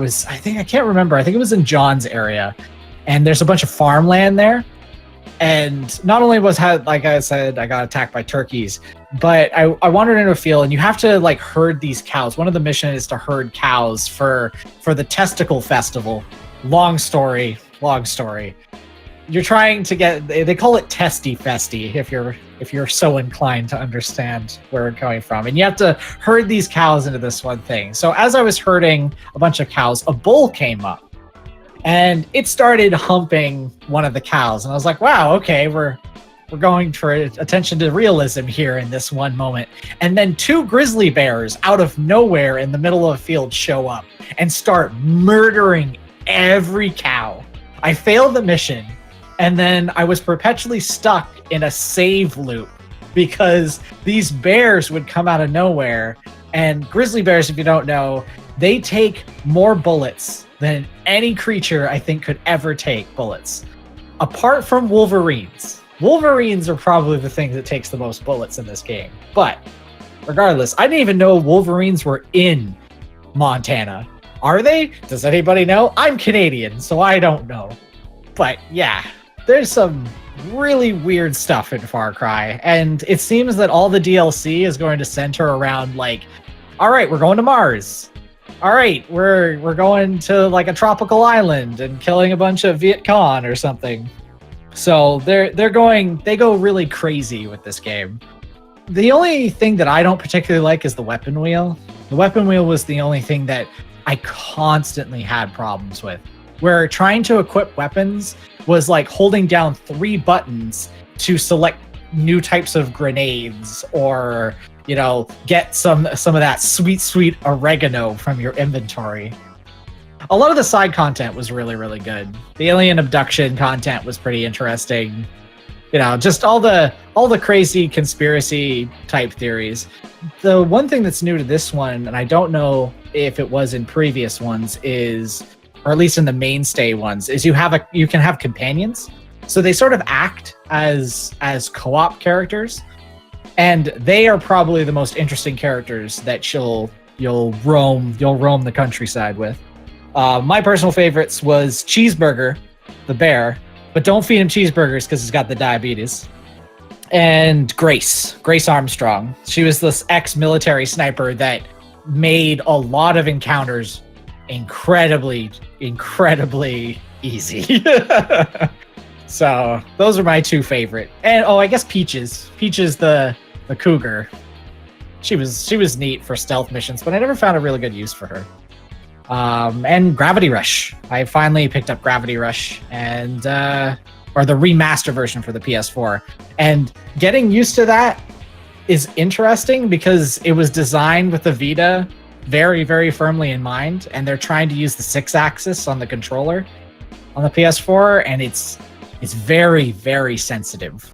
can't remember. I think it was in John's area. And there's a bunch of farmland there. And not only like I said, I got attacked by turkeys, but I wandered into a field and you have to herd these cows. One of the missions is to herd cows for the testicle festival. Long story. You're trying to get, they call it testy festy if you're so inclined to understand where we're coming from. And you have to herd these cows into this one thing. So as I was herding a bunch of cows, a bull came up. And it started humping one of the cows. And I was like, wow, okay, we're going for attention to realism here in this one moment. And then 2 grizzly bears out of nowhere in the middle of a field show up and start murdering every cow. I failed the mission. And then I was perpetually stuck in a save loop because these bears would come out of nowhere. And grizzly bears, if you don't know, they take more bullets than any creature I think could ever take bullets. Apart from wolverines. Wolverines are probably the thing that takes the most bullets in this game. But regardless, I didn't even know Wolverines were in Montana. Are they? Does anybody know? I'm Canadian, so I don't know. But yeah, there's some really weird stuff in Far Cry, and it seems that all the DLC is going to center around like, all right, we're going to Mars. All right, we're going to like a tropical island and killing a bunch of Viet Cong or something. So they go really crazy with this game. The only thing that I don't particularly like is the weapon wheel. The weapon wheel was the only thing that I constantly had problems with, where trying to equip weapons was like holding down 3 buttons to select new types of grenades, or get some of that sweet oregano from your inventory. A lot of the side content was really, really good. The alien abduction content was pretty interesting. Just all the crazy conspiracy type theories. The one thing that's new to this one, and I don't know if it was in previous ones, or at least in the mainstay ones, is you can have companions. So they sort of act as co-op characters, and they are probably the most interesting characters that you'll roam the countryside with. My personal favorites was Cheeseburger, the bear, but don't feed him cheeseburgers because he's got the diabetes. And Grace Armstrong. She was this ex-military sniper that made a lot of encounters incredibly easy. So those are my 2 favorite. And I guess Peaches the cougar. She was neat for stealth missions, but I never found a really good use for her. And Gravity Rush. I finally picked up Gravity Rush, and or the remaster version for the PS4. And getting used to that is interesting because it was designed with the Vita very, very firmly in mind, and they're trying to use the 6-axis on the controller on the PS4, and it's very, very sensitive.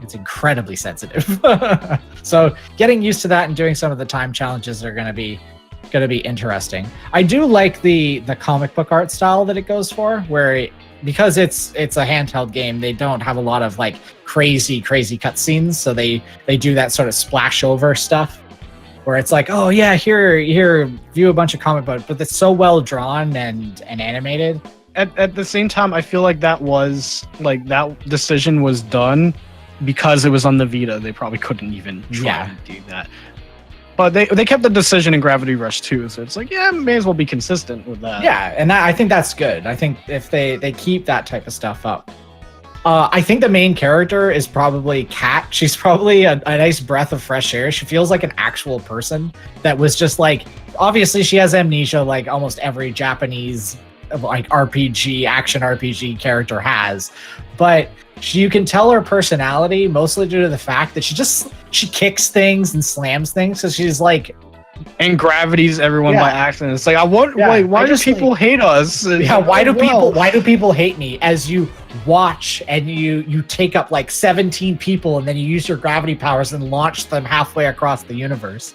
It's incredibly sensitive. So getting used to that and doing some of the time challenges are going to be interesting. I do like the comic book art style that it goes for, where because it's a handheld game, they don't have a lot of like crazy cutscenes, so they do that sort of splash over stuff where it's like, oh yeah, here view a bunch of comic books, but it's so well drawn and animated. At the same time, I feel like that decision was done because it was on the Vita. They probably couldn't even try to do that. But they kept the decision in Gravity Rush too, so it's like, yeah, may as well be consistent with that. Yeah, and I think that's good. I think if they keep that type of stuff up. I think the main character is probably Kat. She's probably a nice breath of fresh air. She feels like an actual person that was just like, obviously she has amnesia like almost every Japanese like action RPG character has, but you can tell her personality mostly due to the fact that she kicks things and slams things, so she's like, and gravities everyone by accident. It's like, why do people hate us? Yeah, why do people hate me? As you watch and you take up like 17 people, and then you use your gravity powers and launch them halfway across the universe,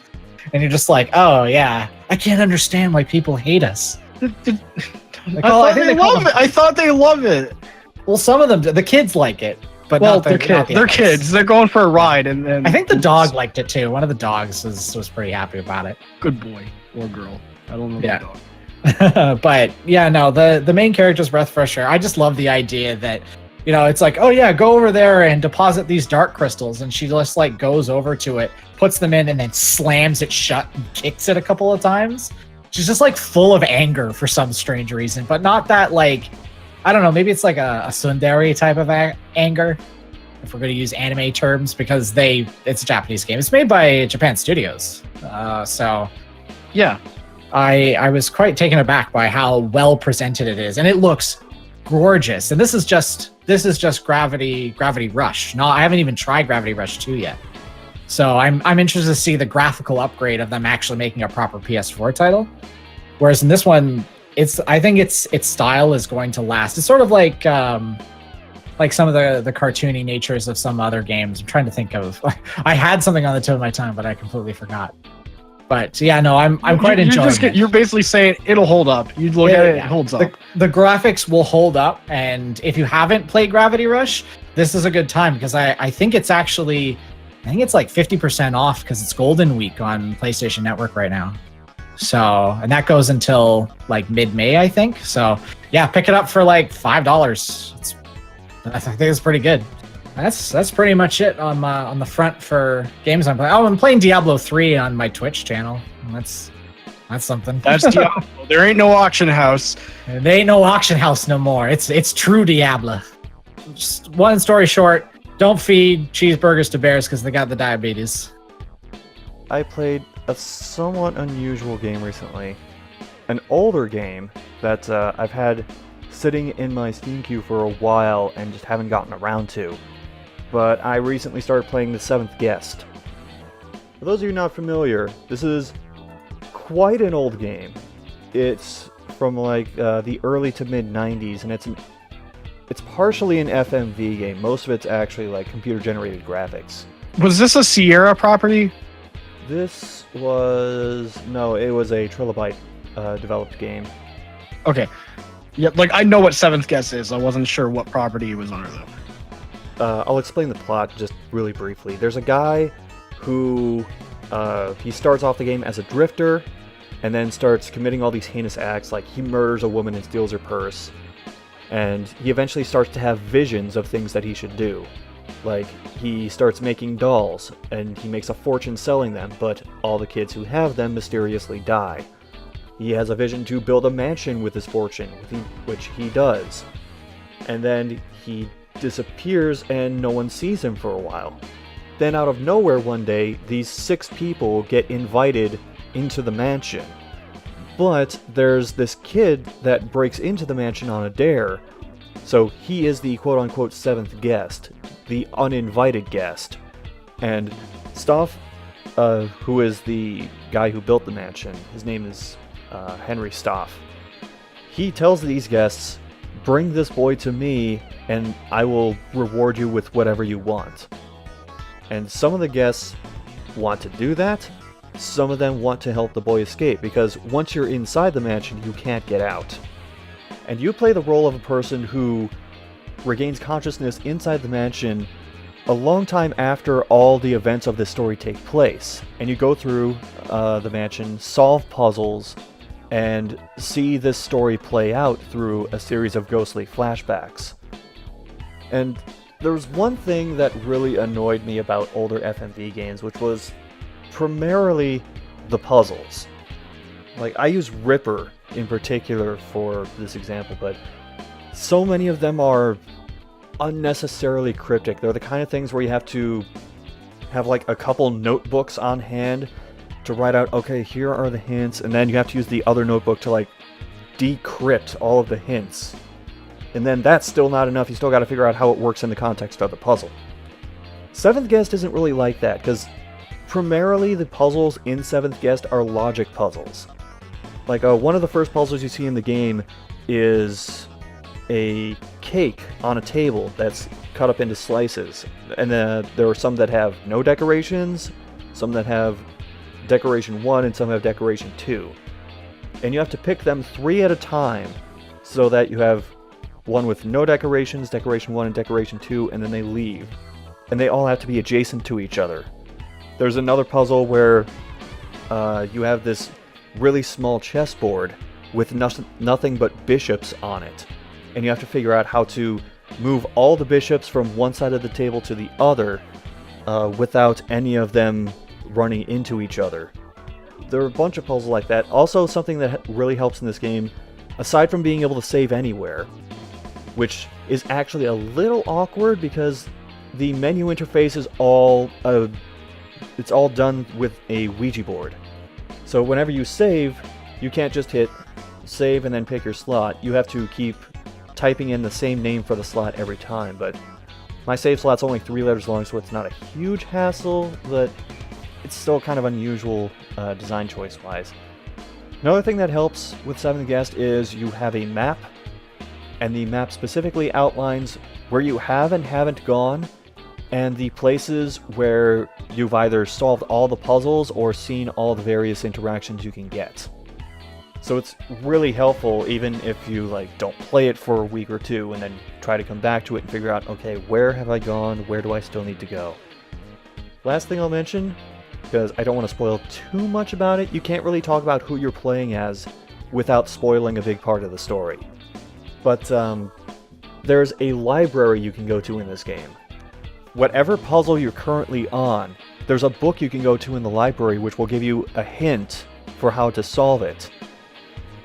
and you're just like, oh yeah, I can't understand why people hate us. I thought they love it. Well, some of them, the kids like it, but they're kids. They're going for a ride, and I think the dog liked it too. One of the dogs was pretty happy about it. Good boy or girl. I don't know the dog. But yeah, no, the main character's breath fresh air. I just love the idea that, it's like, oh yeah, go over there and deposit these dark crystals, and she just like goes over to it, puts them in, and then slams it shut and kicks it a couple of times. She's just like full of anger for some strange reason, but not that like, I don't know, maybe it's like a tsundere type of anger, if we're going to use anime terms, because it's a Japanese game. It's made by Japan Studios. So yeah, I was quite taken aback by how well presented it is, and it looks gorgeous. And this is just Gravity Rush. No, I haven't even tried Gravity Rush 2 yet. So I'm interested to see the graphical upgrade of them actually making a proper PS4 title. Whereas in this one, I think its style is going to last. It's sort of like some of the cartoony natures of some other games. I'm trying to think of. I had something on the tip of my tongue, but I completely forgot. But yeah, no, I'm quite enjoying it. You're basically saying it'll hold up. You look at it, it holds up. The graphics will hold up, and if you haven't played Gravity Rush, this is a good time because I think it's like 50% off because it's Golden Week on PlayStation Network right now. So, and that goes until like mid-May, I think. So yeah, pick it up for like $5. I think it's pretty good. That's pretty much it on the front for games I'm playing. Oh, I'm playing Diablo 3 on my Twitch channel. That's something. That's Diablo. There ain't no auction house. There ain't no auction house no more. It's true Diablo. Just one story short, don't feed cheeseburgers to bears because they got the diabetes. I played a somewhat unusual game recently. An older game that I've had sitting in my Steam queue for a while and just haven't gotten around to. But I recently started playing The Seventh Guest. For those of you not familiar, this is quite an old game. It's from like the early to mid 90s, and it's partially an FMV game. Most of it's actually like computer generated graphics. Was this a Sierra property? This was it was a Trilobite developed game. Okay. Yeah, like I know what Seventh Guest is. I wasn't sure what property it was under though. I'll explain the plot just really briefly. There's a guy who he starts off the game as a drifter and then starts committing all these heinous acts, like he murders a woman and steals her purse. And he eventually starts to have visions of things that he should do. Like, he starts making dolls, and he makes a fortune selling them, but all the kids who have them mysteriously die. He has a vision to build a mansion with his fortune, which he does. And then he disappears and no one sees him for a while. Then out of nowhere one day, these 6 people get invited into the mansion. But there's this kid that breaks into the mansion on a dare, so he is the quote-unquote 7th guest, the uninvited guest. And Stoff, who is the guy who built the mansion, his name is Henry Stoff, he tells these guests, bring this boy to me and I will reward you with whatever you want. And some of the guests want to do that, some of them want to help the boy escape, because once you're inside the mansion, you can't get out. And you play the role of a person who regains consciousness inside the mansion a long time after all the events of this story take place. And you go through the mansion, solve puzzles, and see this story play out through a series of ghostly flashbacks. And there was one thing that really annoyed me about older FMV games, which was primarily the puzzles. Like, I use Ripper in particular for this example, but so many of them are unnecessarily cryptic. They're the kind of things where you have to have like a couple notebooks on hand to write out, okay, here are the hints, and then you have to use the other notebook to like decrypt all of the hints. And then that's still not enough, you still gotta figure out how it works in the context of the puzzle. Seventh Guest isn't really like that, because primarily the puzzles in Seventh Guest are logic puzzles. Like, one of the first puzzles you see in the game is a cake on a table that's cut up into slices. And there are some that have no decorations, some that have decoration 1, and some have decoration 2. And you have to pick them 3 at a time, so that you have one with no decorations, decoration 1, and decoration 2, and then they leave. And they all have to be adjacent to each other. There's another puzzle where you have this really small chessboard with nothing but bishops on it. And you have to figure out how to move all the bishops from one side of the table to the other without any of them running into each other. There are a bunch of puzzles like that. Also, something that really helps in this game, aside from being able to save anywhere, which is actually a little awkward because the menu interface is all it's all done with a Ouija board. So whenever you save, you can't just hit save and then pick your slot. You have to keep typing in the same name for the slot every time, but my save slot's only 3 letters long, so it's not a huge hassle, but it's still kind of unusual design choice-wise. Another thing that helps with Seventh Guest is you have a map, and the map specifically outlines where you have and haven't gone, and the places where you've either solved all the puzzles or seen all the various interactions you can get. So it's really helpful even if you don't play it for a week or two and then try to come back to it and figure out, okay, where have I gone? Where do I still need to go? Last thing I'll mention, because I don't want to spoil too much about it, you can't really talk about who you're playing as without spoiling a big part of the story. But there's a library you can go to in this game. Whatever puzzle you're currently on, there's a book you can go to in the library which will give you a hint for how to solve it.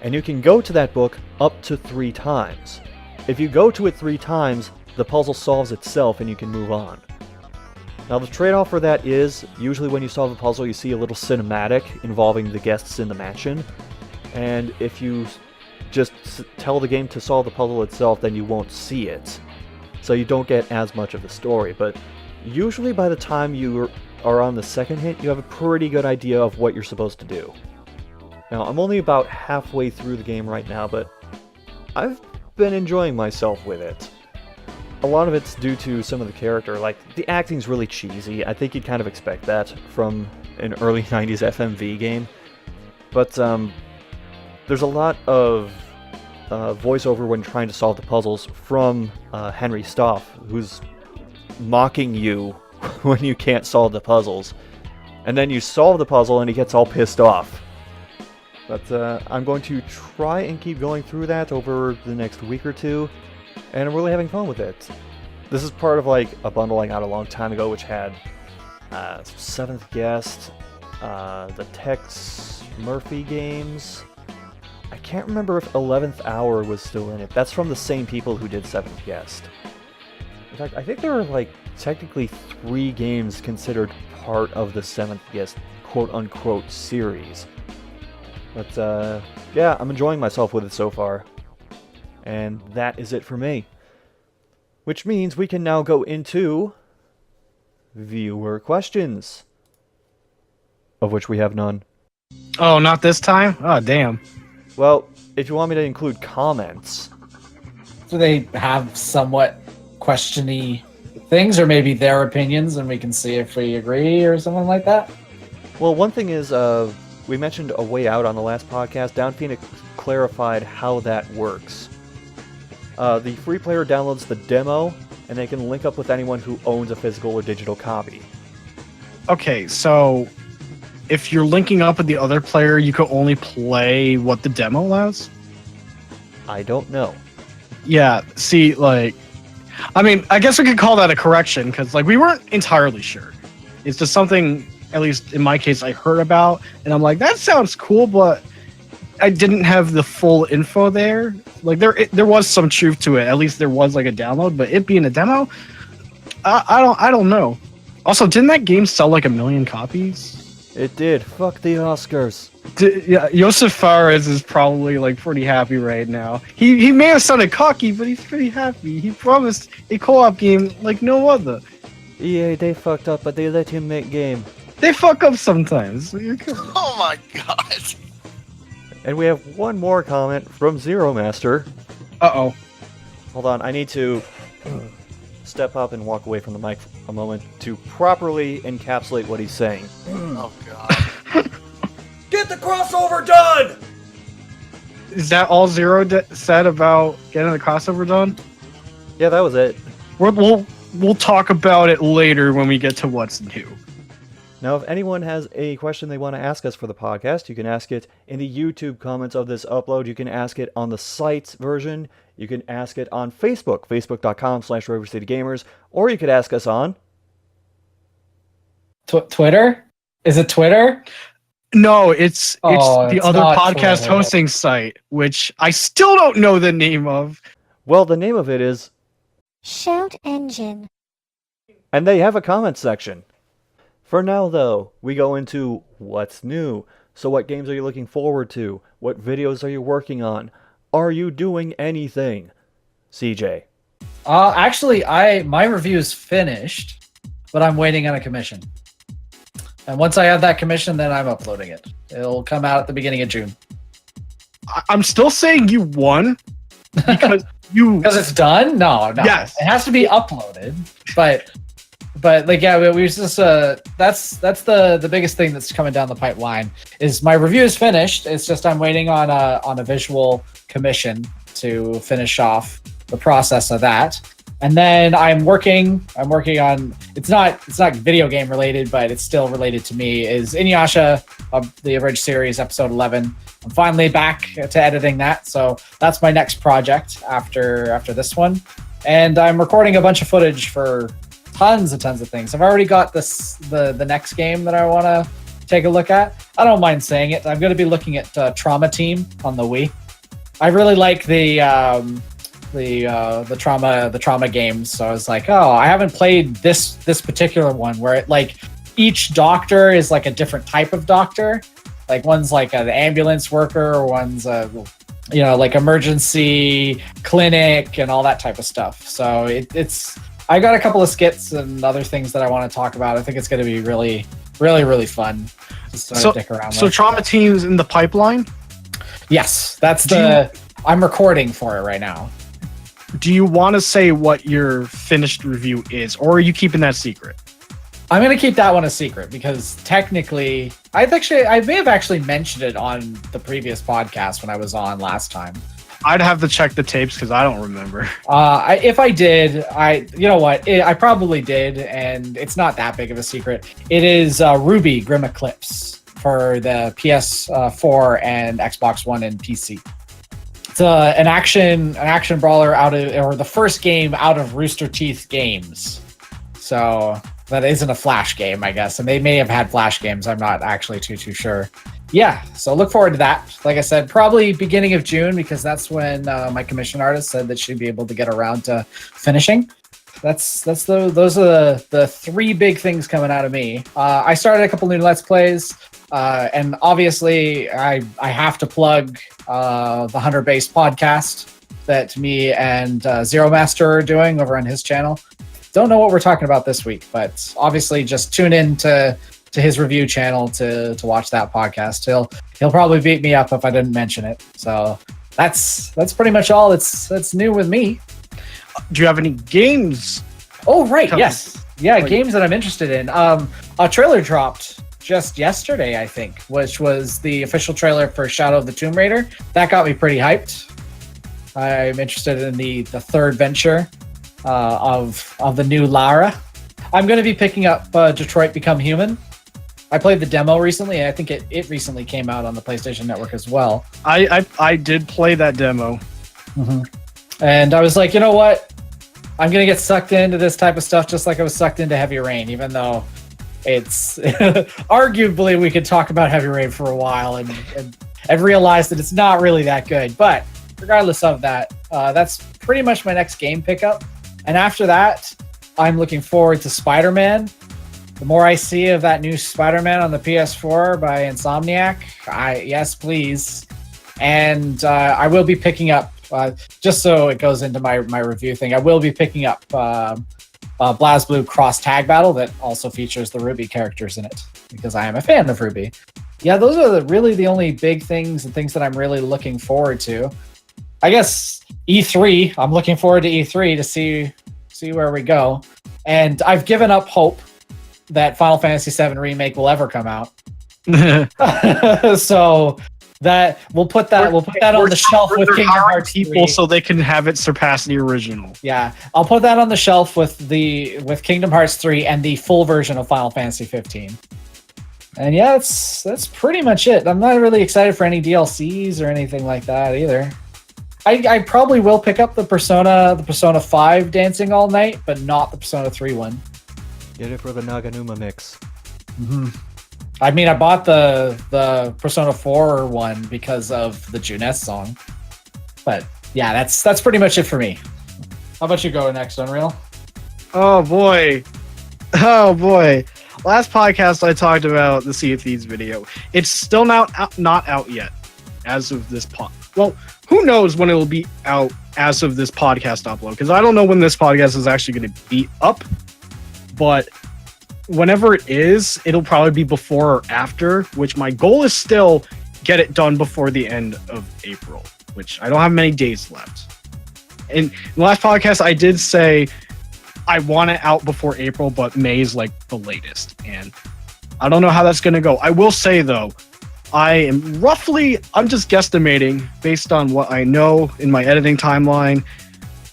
And you can go to that book up to 3 times. If you go to it 3 times, the puzzle solves itself and you can move on. Now the trade-off for that is, usually when you solve a puzzle you see a little cinematic involving the guests in the mansion, and if you just tell the game to solve the puzzle itself, then you won't see it. So you don't get as much of the story, but usually by the time you are on the second hint, you have a pretty good idea of what you're supposed to do. Now, I'm only about halfway through the game right now, but I've been enjoying myself with it. A lot of it's due to some of the character, the acting's really cheesy. I think you'd kind of expect that from an early 90s FMV game. But there's a lot of voiceover when trying to solve the puzzles from Henry Stoff, who's mocking you when you can't solve the puzzles. And then you solve the puzzle and he gets all pissed off. But I'm going to try and keep going through that over the next week or two, and I'm really having fun with it. This is part of a bundle I got a long time ago, which had Seventh Guest, the Tex Murphy games. I can't remember if 11th Hour was still in it. That's from the same people who did Seventh Guest. In fact, I think there are technically 3 games considered part of the Seventh Guest quote-unquote series. But yeah, I'm enjoying myself with it so far. And that is it for me. Which means we can now go into viewer questions, of which we have none. Oh, not this time? Oh, damn. Well, if you want me to include comments. Do they have somewhat questiony things, or maybe their opinions, and we can see if we agree or something like that? Well, one thing is, we mentioned A Way Out on the last podcast. Down Phoenix clarified how that works. The free player downloads the demo, and they can link up with anyone who owns a physical or digital copy. Okay, so if you're linking up with the other player, you can only play what the demo allows? I don't know. Yeah, see, I guess we could call that a correction, because, we weren't entirely sure. It's just something, at least in my case, I heard about, and I'm like, that sounds cool, but I didn't have the full info there. There was some truth to it. At least there was, a download, but it being a demo, I don't know. Also, didn't that game sell, 1 million copies? It did. Fuck the Oscars. Yeah, Josef Fares is probably, pretty happy right now. He may have sounded cocky, but he's pretty happy. He promised a co-op game like no other. EA, they fucked up, but they let him make game. They fuck up sometimes. Oh my god. And we have one more comment from Zero Master. Uh-oh. Hold on, I need to step up and walk away from the mic a moment to properly encapsulate what he's saying. Oh god. Get the crossover done! Is that all Zero said about getting the crossover done? Yeah, that was it. We'll talk about it later when we get to what's new. Now, if anyone has a question they want to ask us for the podcast, you can ask it in the YouTube comments of this upload. You can ask it on the site's version. You can ask it on Facebook, facebook.com/RiverCityGamers, or you could ask us on... Twitter? Is it Twitter? No, it's the other podcast Twitter. hosting site, which I still don't know the name of. Well, the name of it is... Shout Engine. And they have a comment section. For now, though, we go into what's new. So what games are you looking forward to? What videos are you working on? Are you doing anything? CJ. Actually, my review is finished, but I'm waiting on a commission. And once I have that commission, then I'm uploading it. It'll come out at the beginning of June. I'm still saying you won because Because it's done? No. Yes. It has to be uploaded, but But like, yeah, we just that's the biggest thing that's coming down the pipeline. Is my review is finished. It's just I'm waiting on a visual commission to finish off the process of that. And then I'm working on it's not video game related, but it's still related to me, is Inuyasha of the Original Series episode 11. I'm finally back to editing that. So that's my next project after this one. And I'm recording a bunch of footage for tons of things. I've already got the next game that I want to take a look at. I don't mind saying it. I'm going to be looking at Trauma Team on the Wii. I really like the trauma games. So I was like, oh, I haven't played this particular one where it like each doctor is like a different type of doctor. Like one's like an ambulance worker, or one's like emergency clinic and all that type of stuff. So it's I got a couple of skits and other things that I want to talk about. I think it's going to be really, really, really fun. Just stick around. So Trauma Team's in the pipeline? Yes, I'm recording for it right now. Do you want to say what your finished review is, or are you keeping that secret? I'm going to keep that one a secret because technically, I may have actually mentioned it on the previous podcast when I was on last time. I'd have to check the tapes because I don't remember. If I did, I probably did, and it's not that big of a secret. It is Ruby Grim Eclipse for the PS4 and Xbox One and PC. It's an action brawler or the first game out of Rooster Teeth Games. So that isn't a Flash game, I guess, and they may have had Flash games. I'm not actually too sure. Yeah, so look forward to that. Like I said, probably beginning of June because that's when my commission artist said that she'd be able to get around to finishing. Those are the three big things coming out of me. I started a couple new Let's Plays, and obviously I have to plug the Hunter Based podcast that me and Zero Master are doing over on his channel. Don't know what we're talking about this week, but obviously just tune in to his review channel to watch that podcast. He'll probably beat me up if I didn't mention it. So that's pretty much all that's new with me. Do you have any games? Oh, right. Yes. Yeah. Games that I'm interested in. A trailer dropped just yesterday, I think, which was the official trailer for Shadow of the Tomb Raider. That got me pretty hyped. I'm interested in the third venture of the new Lara. I'm going to be picking up Detroit Become Human. I played the demo recently, and I think it recently came out on the PlayStation Network as well. I did play that demo. Mm-hmm. And I was like, you know what? I'm going to get sucked into this type of stuff just like I was sucked into Heavy Rain, even though it's arguably we could talk about Heavy Rain for a while and realize that it's not really that good. But regardless of that, that's pretty much my next game pickup. And after that, I'm looking forward to Spider-Man. The more I see of that new Spider-Man on the PS4 by Insomniac, yes, please. And I will be picking up, just so it goes into my review thing, I will be picking up BlazBlue Cross Tag Battle that also features the Ruby characters in it, because I am a fan of Ruby. Yeah, those are really the only big things and things that I'm really looking forward to. I guess E3, I'm looking forward to E3 to see where we go. And I've given up hope that Final Fantasy VII Remake will ever come out. So that we'll put that on the shelf with Kingdom Hearts people 3. So they can have it surpass the original. Yeah, I'll put that on the shelf with Kingdom Hearts 3 and the full version of Final Fantasy 15. And yeah, that's pretty much it. I'm not really excited for any DLCs or anything like that either. I probably will pick up the Persona 5 Dancing All Night, but not the Persona 3 one. Get it for the Naganuma mix. Mm-hmm. I mean, I bought the Persona 4 one because of the Juness song. But yeah, that's pretty much it for me. How about you go next, Unreal? Oh boy. Last podcast I talked about the Sea of Thieves video. It's still not out yet as of this Well, who knows when it will be out as of this podcast upload, because I don't know when this podcast is actually going to be up. But whenever it is, it'll probably be before or after, which my goal is still get it done before the end of April, which I don't have many days left. In the last podcast, I did say I want it out before April, but May is like the latest, and I don't know how that's going to go. I will say though, I'm just guesstimating based on what I know in my editing timeline.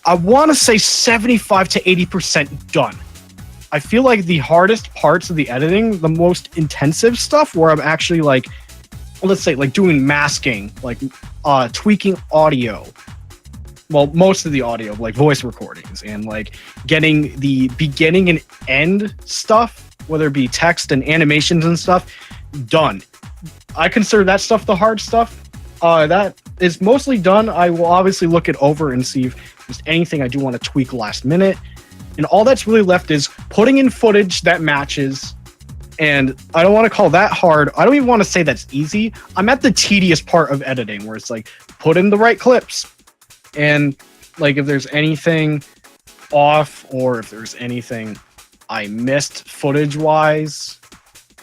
I want to say 75 to 80% done. I feel like the hardest parts of the editing, the most intensive stuff where I'm actually like, let's say like doing masking, like tweaking audio. Well, most of the audio, like voice recordings, and like getting the beginning and end stuff, whether it be text and animations and stuff, done. I consider that stuff the hard stuff. That is mostly done. I will obviously look it over and see if there's anything I do want to tweak last minute. And all that's really left is putting in footage that matches. And I don't want to call that hard. I don't even want to say that's easy. I'm at the tedious part of editing where it's like, put in the right clips. And like if there's anything off or if there's anything I missed footage-wise,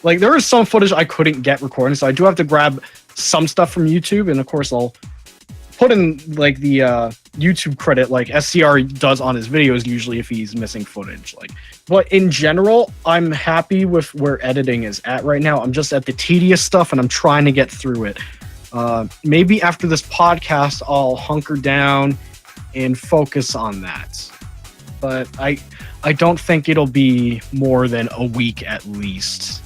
like there is some footage I couldn't get recording, so I do have to grab some stuff from YouTube, and of course I'll put in like the YouTube credit like SCR does on his videos usually if he's missing footage. Like, but in general, I'm happy with where editing is at right now. I'm just at the tedious stuff, and I'm trying to get through it. Maybe after this podcast, I'll hunker down and focus on that. But I don't think it'll be more than a week at least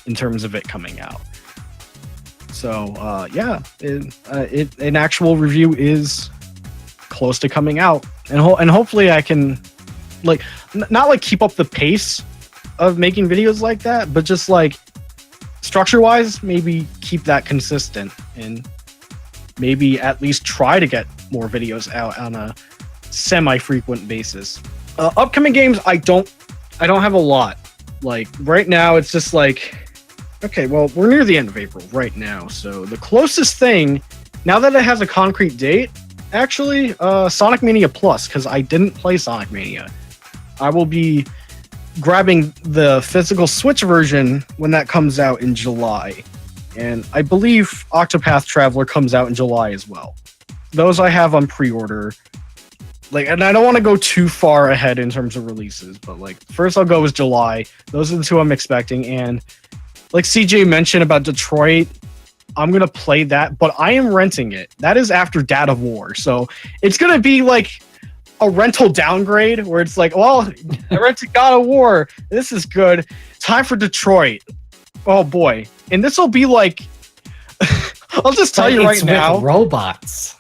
in terms of it coming out. So yeah, an actual review is close to coming out, and hopefully I can like not like keep up the pace of making videos like that, but just like structure-wise, maybe keep that consistent and maybe at least try to get more videos out on a semi-frequent basis. Upcoming games, I don't have a lot. Like right now, it's just like, okay, well, we're near the end of April right now, so the closest thing, now that it has a concrete date, actually, Sonic Mania Plus, because I didn't play Sonic Mania. I will be grabbing the physical Switch version when that comes out in July. And I believe Octopath Traveler comes out in July as well. Those I have on pre-order. Like, and I don't want to go too far ahead in terms of releases, but like first I'll go with July. Those are the two I'm expecting. And like CJ mentioned about Detroit, I'm going to play that, but I am renting it. That is after Dad of War. So it's going to be like a rental downgrade where it's like, well, I rented God of War. This is good. Time for Detroit. Oh boy. And this will be like, I'll just tell you right now. With robots.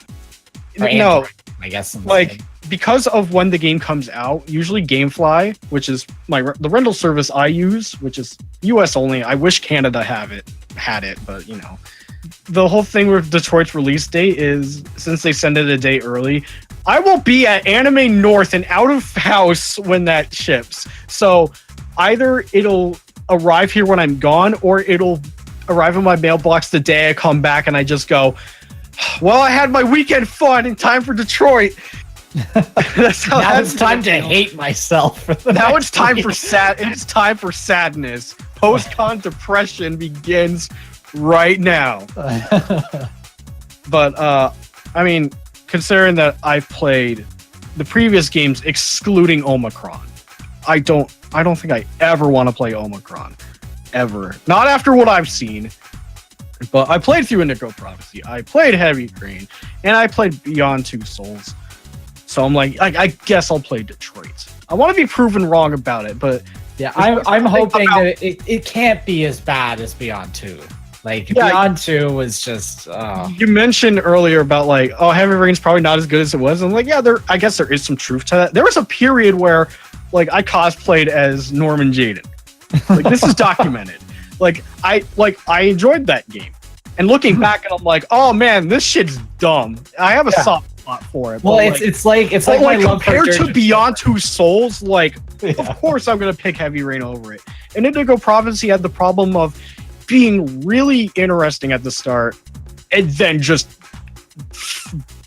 No, I guess. Like, because of when the game comes out, usually Gamefly, which is the rental service I use, which is US only. I wish Canada had it, but you know. The whole thing with Detroit's release date is, since they send it a day early, I will be at Anime North and out of house when that ships. So either it'll arrive here when I'm gone, or it'll arrive in my mailbox the day I come back and I just go, well, I had my weekend fun and time for Detroit. That's how now it's time to hate myself. Now it's time for it's time for sadness. Post-con depression begins right now. But I mean, considering that I've played the previous games excluding Omicron, I don't think I ever want to play Omicron ever. Not after what I've seen. But I played through Indigo Prophecy, I played Heavy Rain, and I played Beyond Two Souls. So I'm like, I guess I'll play Detroit. I want to be proven wrong about it, but yeah, I'm hoping that it can't be as bad as Beyond 2. Like, yeah, Beyond 2 was just... You mentioned earlier about, like, Heavy Rain's probably not as good as it was. And, like, yeah, I guess there is some truth to that. There was a period where, like, I cosplayed as Norman Jaden. Like, this is documented. I enjoyed that game. And looking back, and I'm like, oh, man, this shit's dumb. I have a soft spot for it. Well, it's like my love compared to Beyond Two Souls, like, of course I'm going to pick Heavy Rain over it. And Indigo Prophecy had the problem of being really interesting at the start and then just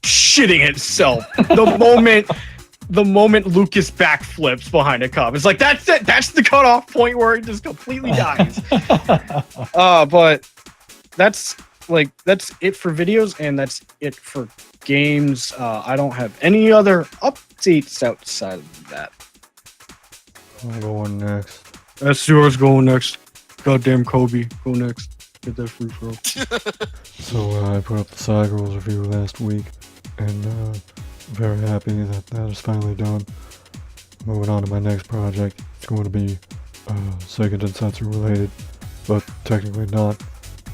shitting itself the moment Lucas backflips behind a cop. It's like, that's it. That's the cutoff point where it just completely dies. But that's it for videos, and that's it for games. I don't have any other updates outside of that. I'm going next. SCR's going next. Goddamn Kobe, go next. Get that free throw. So I put up the Side Girls review last week, and very happy that is finally done. Moving on to my next project. It's going to be Sega Densetsu related, but technically not,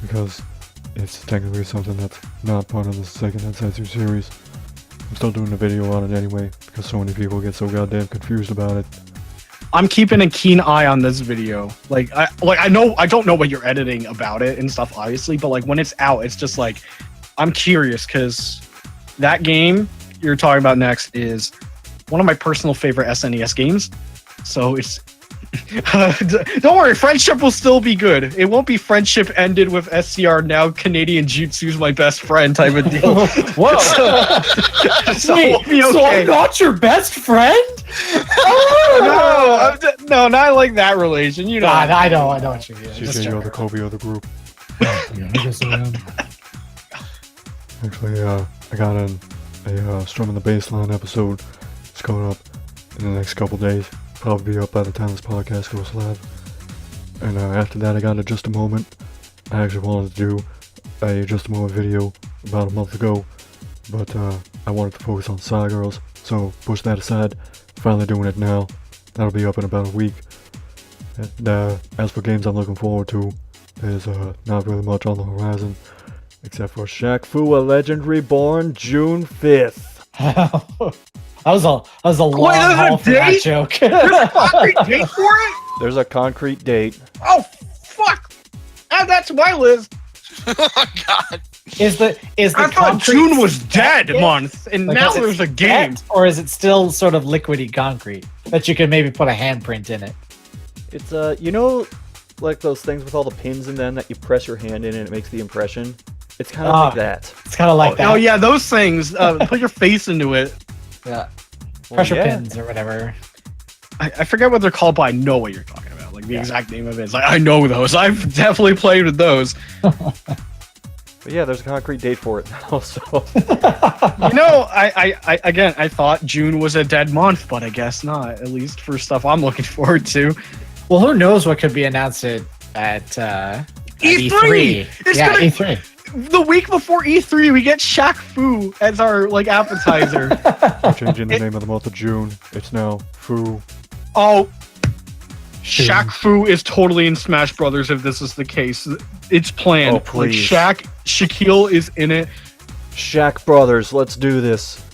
because it's technically something that's not part of the Sega Densetsu series. I'm still doing a video on it anyway, because so many people get so goddamn confused about it. I'm keeping a keen eye on this video. I don't know what you're editing about it and stuff, obviously, but like when it's out, it's just like I'm curious because that game you're talking about next is one of my personal favorite SNES games. So it's don't worry, friendship will still be good. It won't be friendship ended with SCR now CanadianJutsu's my best friend type of deal. Whoa. So Wait, we'll be so okay. I'm not your best friend? No, not like that relation. You know. God, I know what you mean. CJ, you're the Kobe of the group. Actually, I got a Strum in the Baseline episode. It's coming up in the next couple days. Probably be up by the time this podcast goes live. And after that, I got a Just a Moment. I actually wanted to do a Just a Moment video about a month ago, but I wanted to focus on Side Girls, so push that aside. Finally doing it now. That'll be up in about a week. And as for games I'm looking forward to, there's not really much on the horizon, except for Shaq Fu: A Legend Reborn, June 5th. That was a long haul for that joke. There's a concrete date for it? There's a concrete date. Oh fuck! Add that to my list. Oh God. Is the I thought concrete June was set dead yet? month, and Like, now has it there's a set, game. or is it still sort of liquidy concrete that you can maybe put a handprint in it? It's you know, like those things with all the pins in them that you press your hand in and it makes the impression. It's kind of like that. It's kind of like that. Oh yeah, those things. Put your face into it. Yeah. Well, Pressure yeah. pins or whatever. I forget what they're called, but I know what you're talking about. Like the exact name of it. It's like I know those. I've definitely played with those. But yeah, there's a concrete date for it now. So You know, I thought June was a dead month, but I guess not. At least for stuff I'm looking forward to. Well, who knows what could be announced at E3. E3. It's Yeah, gonna- E3. The week before E3, we get Shaq Fu as our like appetizer. we're changing the name of the month of June. It's now Fu. Oh, Shaq Fu is totally in Smash Brothers. If this is the case, it's planned. Oh, please. Like Shaquille is in it. Shaq Brothers, let's do this.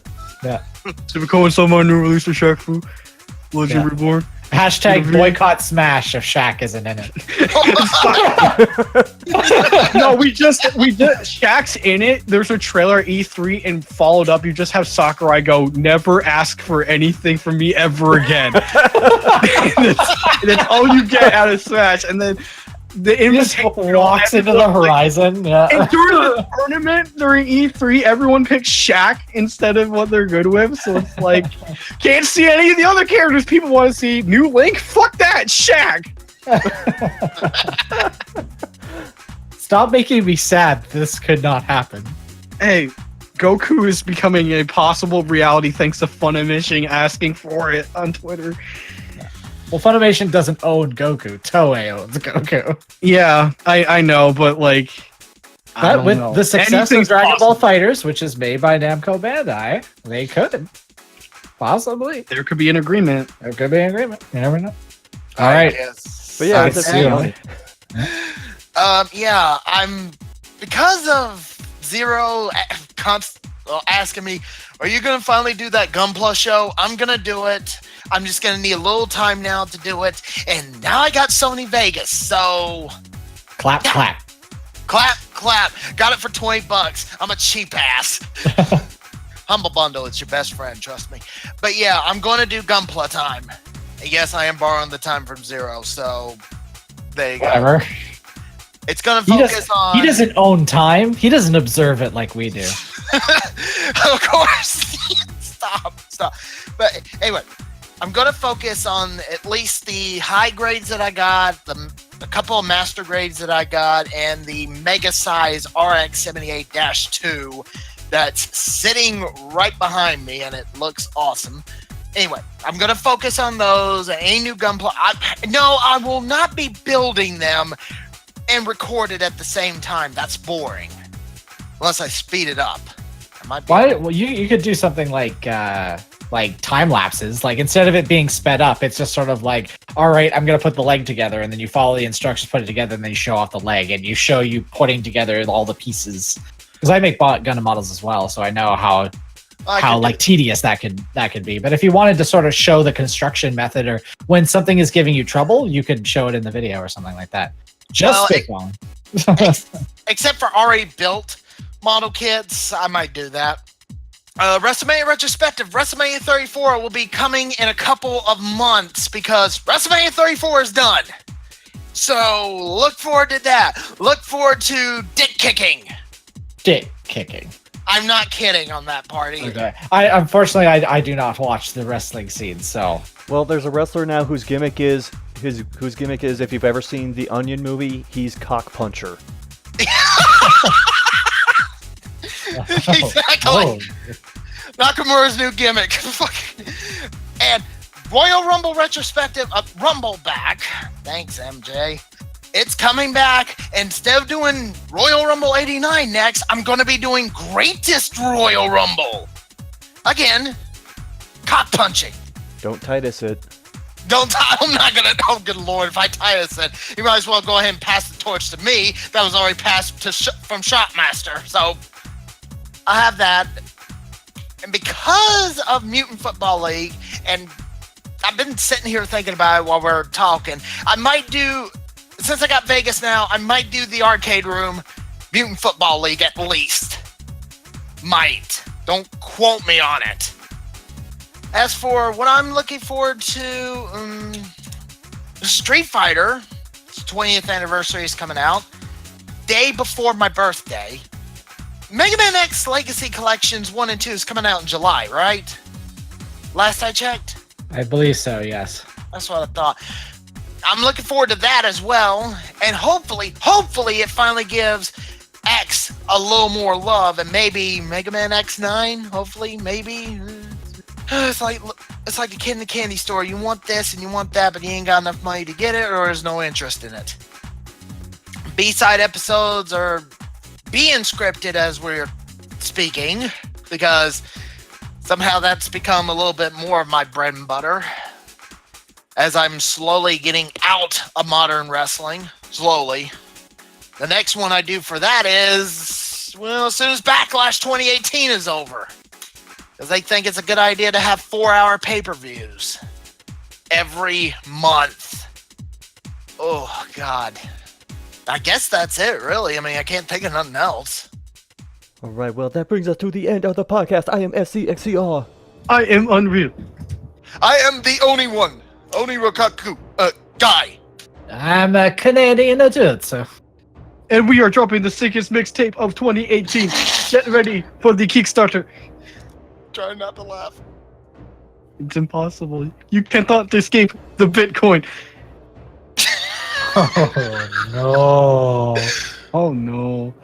Yeah. Civico and someone new release of Shaq Fu. Legend Yeah. Reborn. Hashtag boycott Smash if Shaq isn't in it. No, we just Shaq's in it. There's a trailer at E3 and followed up. You just have Sakurai go, "Never ask for anything from me ever again." that's all you get out of Smash. And then the He just invitation walks into the horizon. Yeah. And during the tournament, during E3, everyone picks Shaq instead of what they're good with. So it's like, can't see any of the other characters people want to see. New Link? Fuck that, Shaq. Stop making me sad. This could not happen. Hey, Goku is becoming a possible reality thanks to Funimation asking for it on Twitter. Well, Funimation doesn't own Goku. Toei owns Goku. Yeah, I know, but like, I But don't with know. the success Anything's of Dragon possible. Ball Fighters, which is made by Namco Bandai, they could. Possibly. There could be an agreement. There could be an agreement. You never know. All I right. guess. But yeah, I that's see. it. Yeah, I'm because of Zero asking me, "Are you gonna finally do that Gunpla show?" I'm gonna do it. I'm just gonna need a little time now to do it, and now I got Sony Vegas, so Clap, clap. clap. Got it for $20. I'm a cheap ass. Humble Bundle, it's your best friend, trust me. But yeah, I'm going to do Gunpla time. And yes, I am borrowing the time from Zero, so there you go. Whatever. It's going to focus on... He doesn't own time. He doesn't observe it like we do. Of course. Stop. But anyway, I'm going to focus on at least the high grades that I got, a couple of master grades that I got, and the mega size RX-78-2 that's sitting right behind me, and it looks awesome. Anyway, I'm gonna focus on those. Any new gunplay? I will not be building them and record it at the same time. That's boring. Unless I speed it up. I might be Well, you could do something like time lapses. Like instead of it being sped up, it's just sort of like, all right, I'm gonna put the leg together, and then you follow the instructions, put it together, and then you show off the leg, and you show you putting together all the pieces. Because I make Gundam models as well, so I know how tedious that could be. But if you wanted to sort of show the construction method, or when something is giving you trouble, you could show it in the video or something like that. Just spitballing. Except for already built model kits, I might do that. WrestleMania retrospective, WrestleMania 34 will be coming in a couple of months because WrestleMania 34 is done. So look forward to that. Look forward to dick kicking. Dick kicking. I'm not kidding on that part either. Okay. I do not watch the wrestling scene, so. Well, there's a wrestler now whose gimmick is if you've ever seen the Onion movie, he's Cock Puncher. Exactly. Oh. Nakamura's new gimmick. And Royal Rumble retrospective of Rumble back. Thanks, MJ. It's coming back. Instead of doing Royal Rumble 89 next, I'm going to be doing Greatest Royal Rumble. Again, cock punching. Don't Titus it. I'm not going to. Oh, good Lord. If I Titus it, you might as well go ahead and pass the torch to me. That was already passed from Shopmaster. So I have that. And because of Mutant Football League, and I've been sitting here thinking about it while we're talking, I might do, since I got Vegas now, I might do the arcade room Mutant Football League at least. Might. Don't quote me on it. As for what I'm looking forward to, Street Fighter, its 20th anniversary is coming out. Day before my birthday. Mega Man X Legacy Collections 1 and 2 is coming out in July, right? Last I checked? I believe so, yes. That's what I thought. I'm looking forward to that as well. And hopefully it finally gives X a little more love. And maybe Mega Man X9, hopefully, maybe. It's like a kid in the candy store. You want this and you want that, but you ain't got enough money to get it, or there's no interest in it. B-side episodes are being scripted as we're speaking, because somehow that's become a little bit more of my bread and butter as I'm slowly getting out of modern wrestling. Slowly. The next one I do for that is, well, as soon as Backlash 2018 is over. Because they think it's a good idea to have 4-hour pay-per-views every month. Oh, God. I guess that's it, really. I mean, I can't think of nothing else. All right, well, that brings us to the end of the podcast. I am SCXCR. I am Unreal. I am the only one. Onirokaku. Guy. I'm a CanadianJutsu. And we are dropping the sickest mixtape of 2018. Get ready for the Kickstarter. Try not to laugh. It's impossible. You cannot escape the Bitcoin. Oh, no. Oh, no.